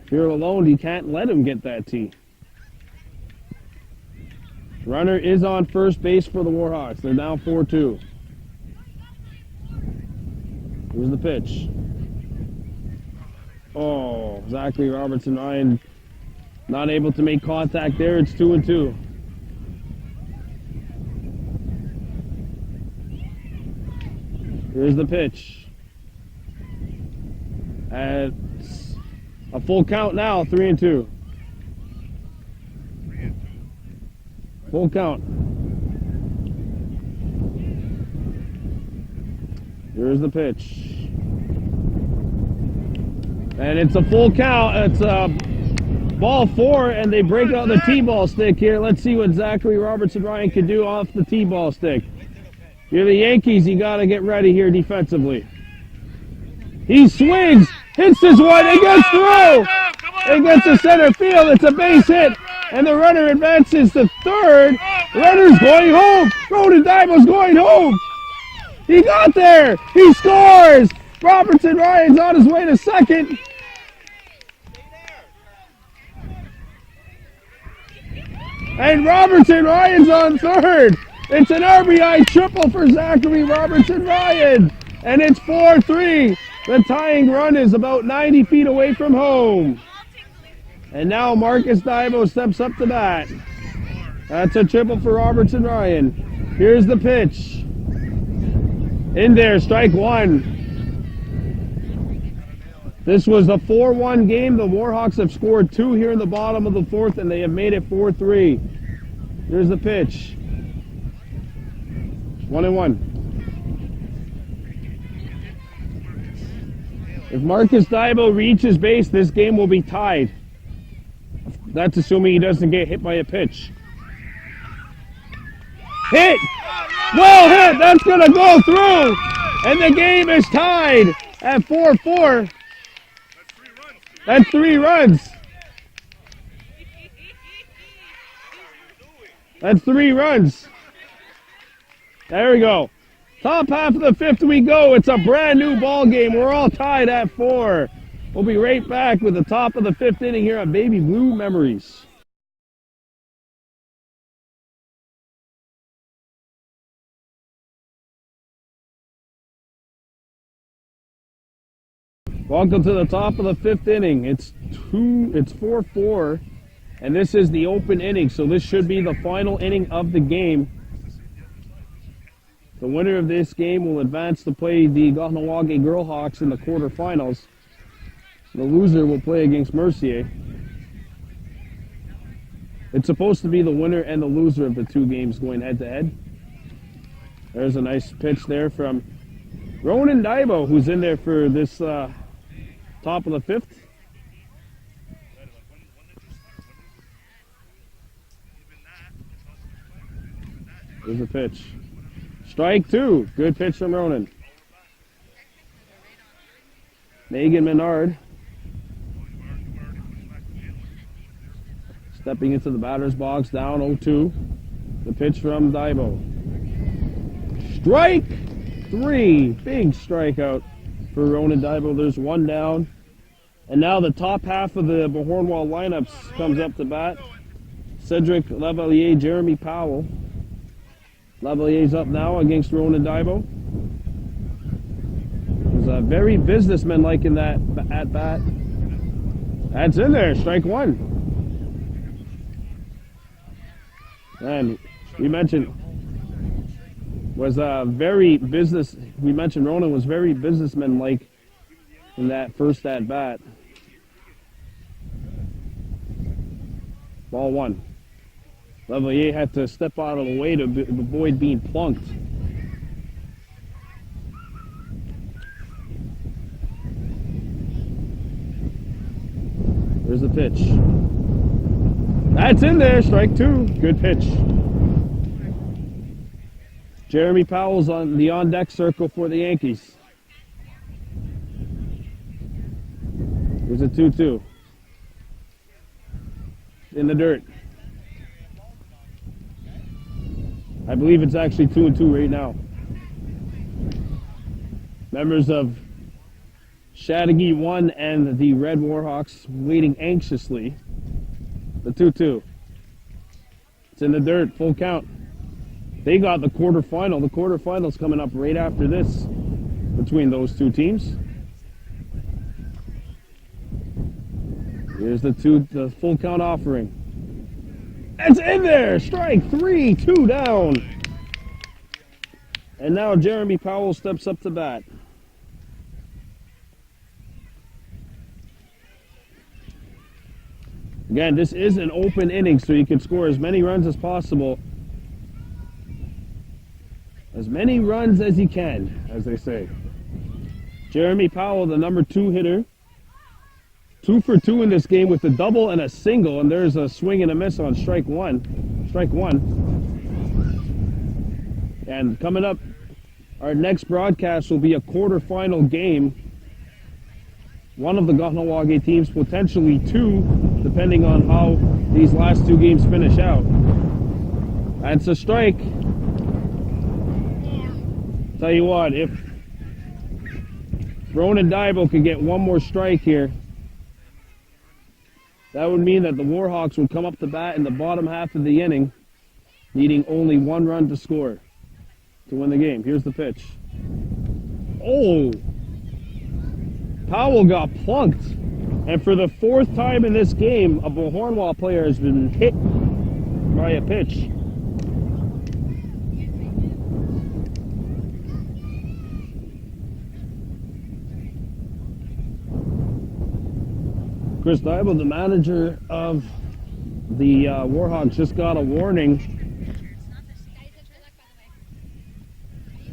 If you're alone, you can't let him get that tee. Runner is on first base for the Warhawks. They're down 4-2. Here's the pitch. Oh, Zachary Robertson Ryan not able to make contact there. It's 2-2. Here's the pitch. And it's a full count now, 3-2. Full count. Here's the pitch. And it's a full count. It's ball 4, and they break out the T-ball stick here. Let's see what Zachary Robertson Ryan can do off the T-ball stick. You're the Yankees. You got to get ready here defensively. He swings, hits this one, and gets through. It gets to center field. It's a base hit, and the runner advances to third. Runner's going home. Ronan Dibo's going home. He got there. He scores. Robertson Ryan's on his way to second. And Robertson Ryan's on third. It's an RBI triple for Zachary Robertson Ryan. And it's 4-3. The tying run is about 90 feet away from home. And now Marcus Dibo steps up to bat. That's a triple for Robertson Ryan. Here's the pitch. In there, strike 1. This was a 4-1 game. The Warhawks have scored 2 here in the bottom of the 4th, and they have made it 4-3. Here's the pitch. 1-1. If Marcus Dibo reaches base, this game will be tied. That's assuming he doesn't get hit by a pitch. Hit! Well hit! That's going to go through! And the game is tied at 4-4. That's 3 runs. That's 3 runs. There we go. Top half of the 5th we go. It's a brand new ball game. We're all tied at 4. We'll be right back with the top of the 5th inning here on Baby Blue Memories. Welcome to the top of the 5th inning. It's 4-4, and this is the open inning, so this should be the final inning of the game. The winner of this game will advance to play the Kahnawake Girlhawks in the quarterfinals. The loser will play against Mercier. It's supposed to be the winner and the loser of the 2 games going head-to-head. There's a nice pitch there from Ronan Dibo, who's in there for this top of the 5th. There's a pitch. Strike 2. Good pitch from Ronan. Megan Menard stepping into the batter's box, down 0-2. The pitch from Dibo. Strike 3. Big strikeout for Ronan Dibo. There's 1 down. And now the top half of the Beauharnois lineups comes up to bat. Cedric Lavalier, Jeremy Powell. Lavalier's up now against Ronan Dibo. He's a very businessman-like in that at-bat. That's in there, strike 1. And we mentioned Ronan was very businessman-like in that first at-bat. Ball 1. Lavalier had to step out of the way to avoid being plunked. There's the pitch. That's in there, strike 2. Good pitch. Jeremy Powell's on the on-deck circle for the Yankees. Here's a 2-2. In the dirt. I believe it's actually 2-2 right now. Members of Chateauguay 1 and the Red Warhawks waiting anxiously. The 2-2. It's in the dirt, full count. They got the quarterfinal. The quarterfinal's coming up right after this between those 2 teams. Here's the full count offering. It's in there! Strike 3, 2 down. And now Jeremy Powell steps up to bat. Again, this is an open inning, so you can score as many runs as possible. As many runs as you can, as they say. Jeremy Powell, the number 2 hitter. 2 for 2 in this game with a double and a single, and there's a swing and a miss on strike one. And coming up, our next broadcast will be a quarterfinal game. One of the Kahnawake teams, potentially 2, depending on how these last 2 games finish out. That's a strike. Tell you what, if Ronan Daibo could get one more strike here, that would mean that the Warhawks would come up to bat in the bottom half of the inning, needing only 1 run to score to win the game. Here's the pitch. Oh! Powell got plunked. And for the 4th time in this game, a Beauharnois player has been hit by a pitch. Chris Daibo, the manager of the Warhawks, just got a warning.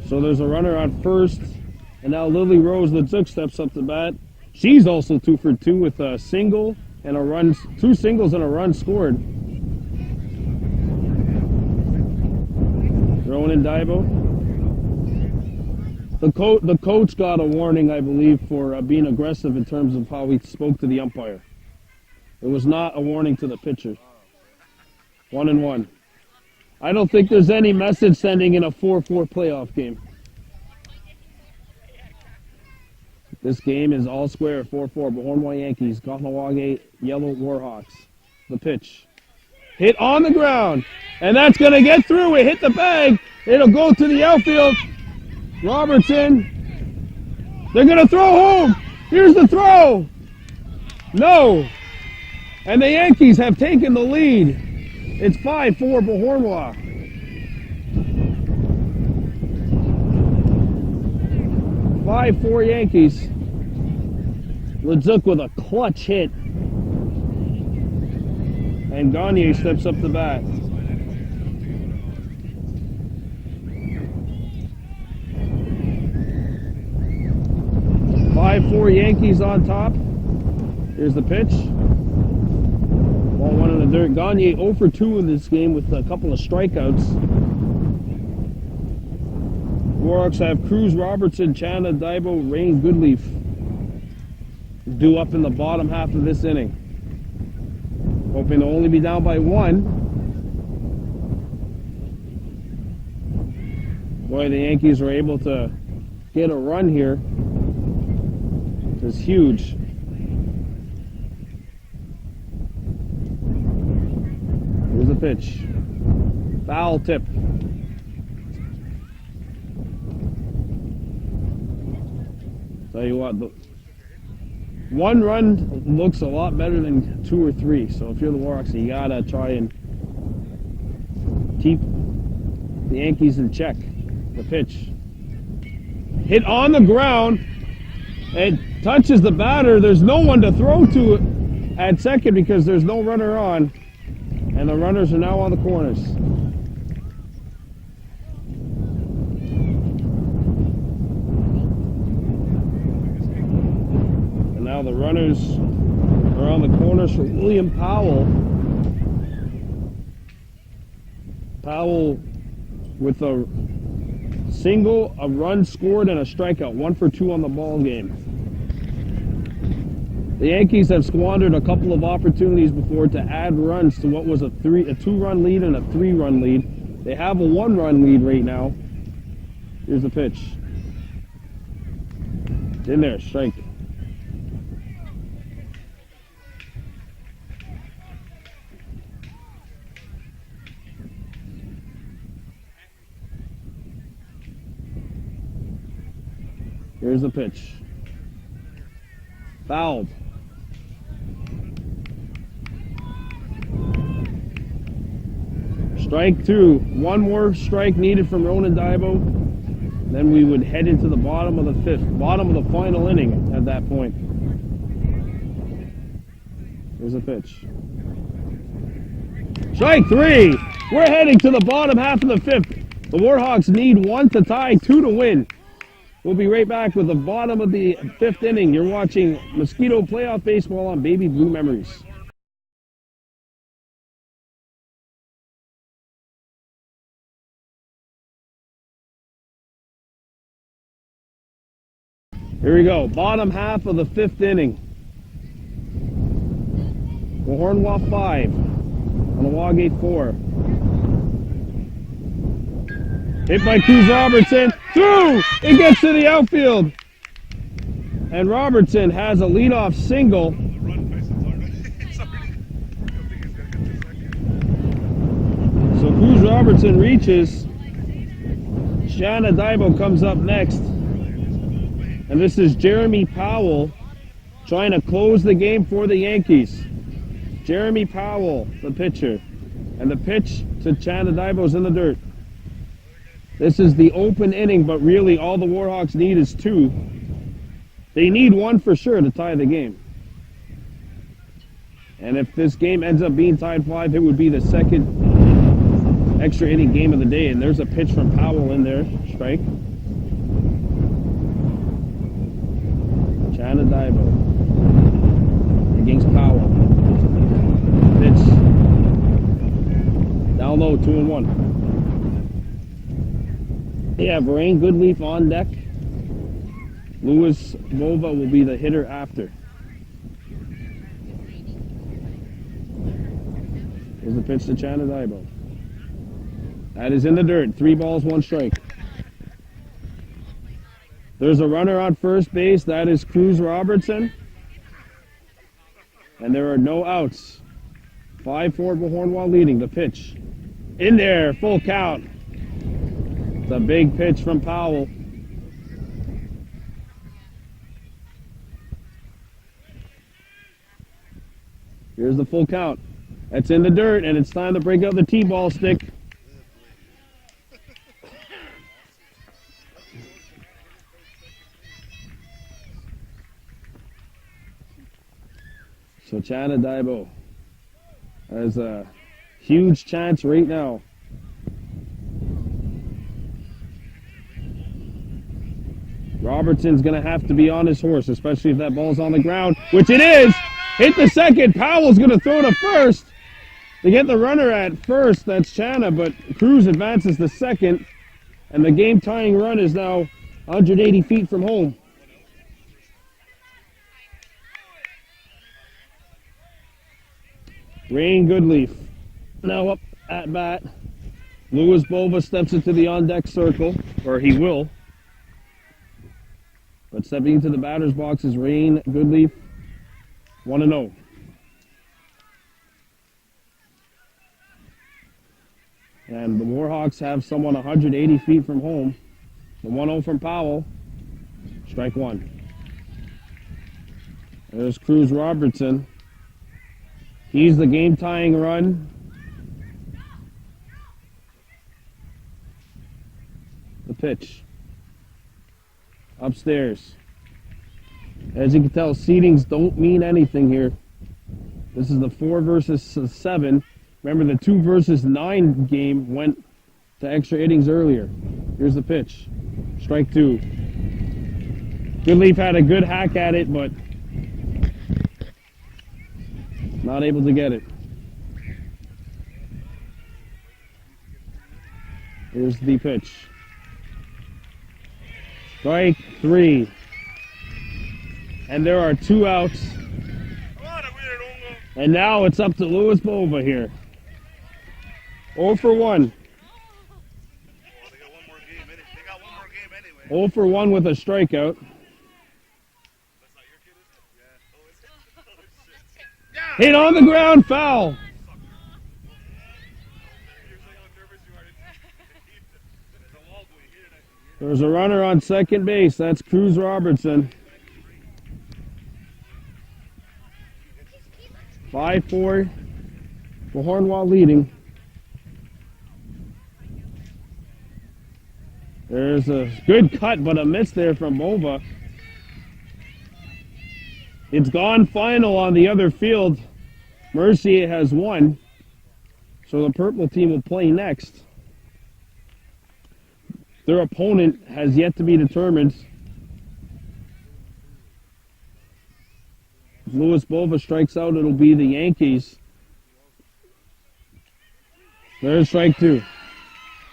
So there's a runner on first, and now Lily Rose Leduc steps up to bat. She's also 2 for 2 with a single and a run, 2 singles and a run scored. Ronan Daibo. The coach got a warning, I believe, for being aggressive in terms of how he spoke to the umpire. It was not a warning to the pitcher. 1-1. I don't think there's any message sending in a 4-4 playoff game. This game is all square, 4-4. Beauharnois Yankees, Kahnawake Yellow Warhawks. The pitch. Hit on the ground. And that's going to get through. It hit the bag. It'll go to the outfield. Robertson. They're going to throw home. Here's the throw. No. And the Yankees have taken the lead. It's 5-4 Beauharnois. 5-4 Yankees. Leduc with a clutch hit. And Gagne steps up the bat. Four Yankees on top. Here's the pitch. Ball 1 in the dirt. Gagne 0 for 2 in this game with a couple of strikeouts. Warhawks have Cruz, Robertson, Chana, Daibo, Rain, Goodleaf due up in the bottom half of this inning. Hoping to only be down by 1. Boy, the Yankees were able to get a run here. It's huge. Here's the pitch. Foul tip. Tell you what, the 1 run looks a lot better than 2 or 3. So if you're the Warhawks, you gotta try and keep the Yankees in check. The pitch. Hit on the ground. It touches the batter. There's no one to throw to it at second because there's no runner on. And the runners are now on the corners. And now the runners are on the corners for William Powell. Powell with a single, a run scored, and a strikeout. 1 for 2 on the ball game. The Yankees have squandered a couple of opportunities before to add runs to what was a 2-run lead and a 3-run lead. They have a 1-run lead right now. Here's the pitch. It's in there, strike. Here's the pitch. Fouled. Strike 2. 1 more strike needed from Ronan Daibo. Then we would head into the bottom of the 5th. Bottom of the final inning at that point. Here's the pitch. Strike 3. We're heading to the bottom half of the 5th. The Warhawks need 1 to tie, 2 to win. We'll be right back with the bottom of the 5th inning. You're watching Mosquito Playoff Baseball on Baby Blue Memories. Here we go, bottom half of the 5th inning. Beauharnois 5, Kahnawake 4. Hit by Cruz Robertson, through! It gets to the outfield. And Robertson has a leadoff single. So Cruz Robertson reaches. Shanna Daibo comes up next. And this is Jeremy Powell trying to close the game for the Yankees. Jeremy Powell, the pitcher. And the pitch to Shanna Daibo's in the dirt. This is the open inning, but really all the Warhawks need is 2. They need 1 for sure to tie the game. And if this game ends up being tied 5, it would be the second extra inning game of the day. And there's a pitch from Powell in there, strike. Shanna Daibo against Powell. Pitch down low, 2-1. They have Rain Goodleaf on deck. Louis Bova will be the hitter after. Here's the pitch to Shanna Daibo. That is in the dirt. 3 balls, 1 strike. There's a runner on first base. That is Cruz Robertson. And there are no outs. 5-4 Beauharnois leading. The pitch. In there. Full count. It's a big pitch from Powell. Here's the full count. That's in the dirt, and it's time to break out the T-ball stick. So Shanna Daibo has a huge chance right now. Robertson's going to have to be on his horse, especially if that ball's on the ground, which it is. Hit the second. Powell's going to throw to first to get the runner at first. That's Shanna, but Cruz advances to second, and the game-tying run is now 180 feet from home. Rain Goodleaf now up at bat. Louis Bova steps into the on-deck circle, or he will. But stepping into the batter's box is Rain Goodleaf, 1-0. And the Warhawks have someone 180 feet from home. The 1-0 from Powell. Strike 1. There's Cruz Robertson. He's the game-tying run. The pitch. Upstairs. As you can tell, seedings don't mean anything here. This is the 4 versus 7. Remember, the 2 versus 9 game went to extra innings earlier. Here's the pitch. Strike 2. Goodleaf had a good hack at it, but not able to get it. Here's the pitch. Strike 3. And there are 2 outs. And now it's up to Louis Bova here. 0 for 1. 0 for 1 with a strikeout. Hit on the ground, foul. There's a runner on second base. That's Cruz Robertson. 5-4. Beauharnois leading. There's a good cut, but a miss there from Bova. It's gone final on the other field. Mercier has won. So the purple team will play next. Their opponent has yet to be determined. If Louis Bova strikes out, it'll be the Yankees. There's strike two.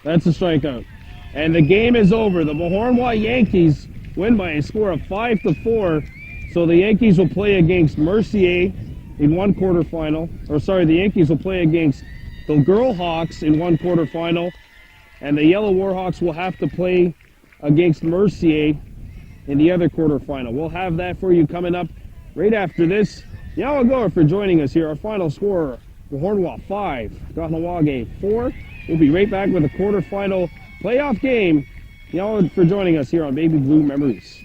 That's a strikeout. And the game is over. The Beauharnois Yankees win by a score of 5-4. So the Yankees will play against Mercier in one quarterfinal. Or sorry, the Yankees will play against the Yellowhawks in one quarterfinal. And the Yellowhawks will have to play against Mercier in the other quarterfinal. We'll have that for you coming up right after this. Yellowhawks for joining us here. Our final score, Beauharnois 5, Kahnawake 4. We'll be right back with a quarterfinal playoff game. Yellowhawks for joining us here on Baby Blue Memories.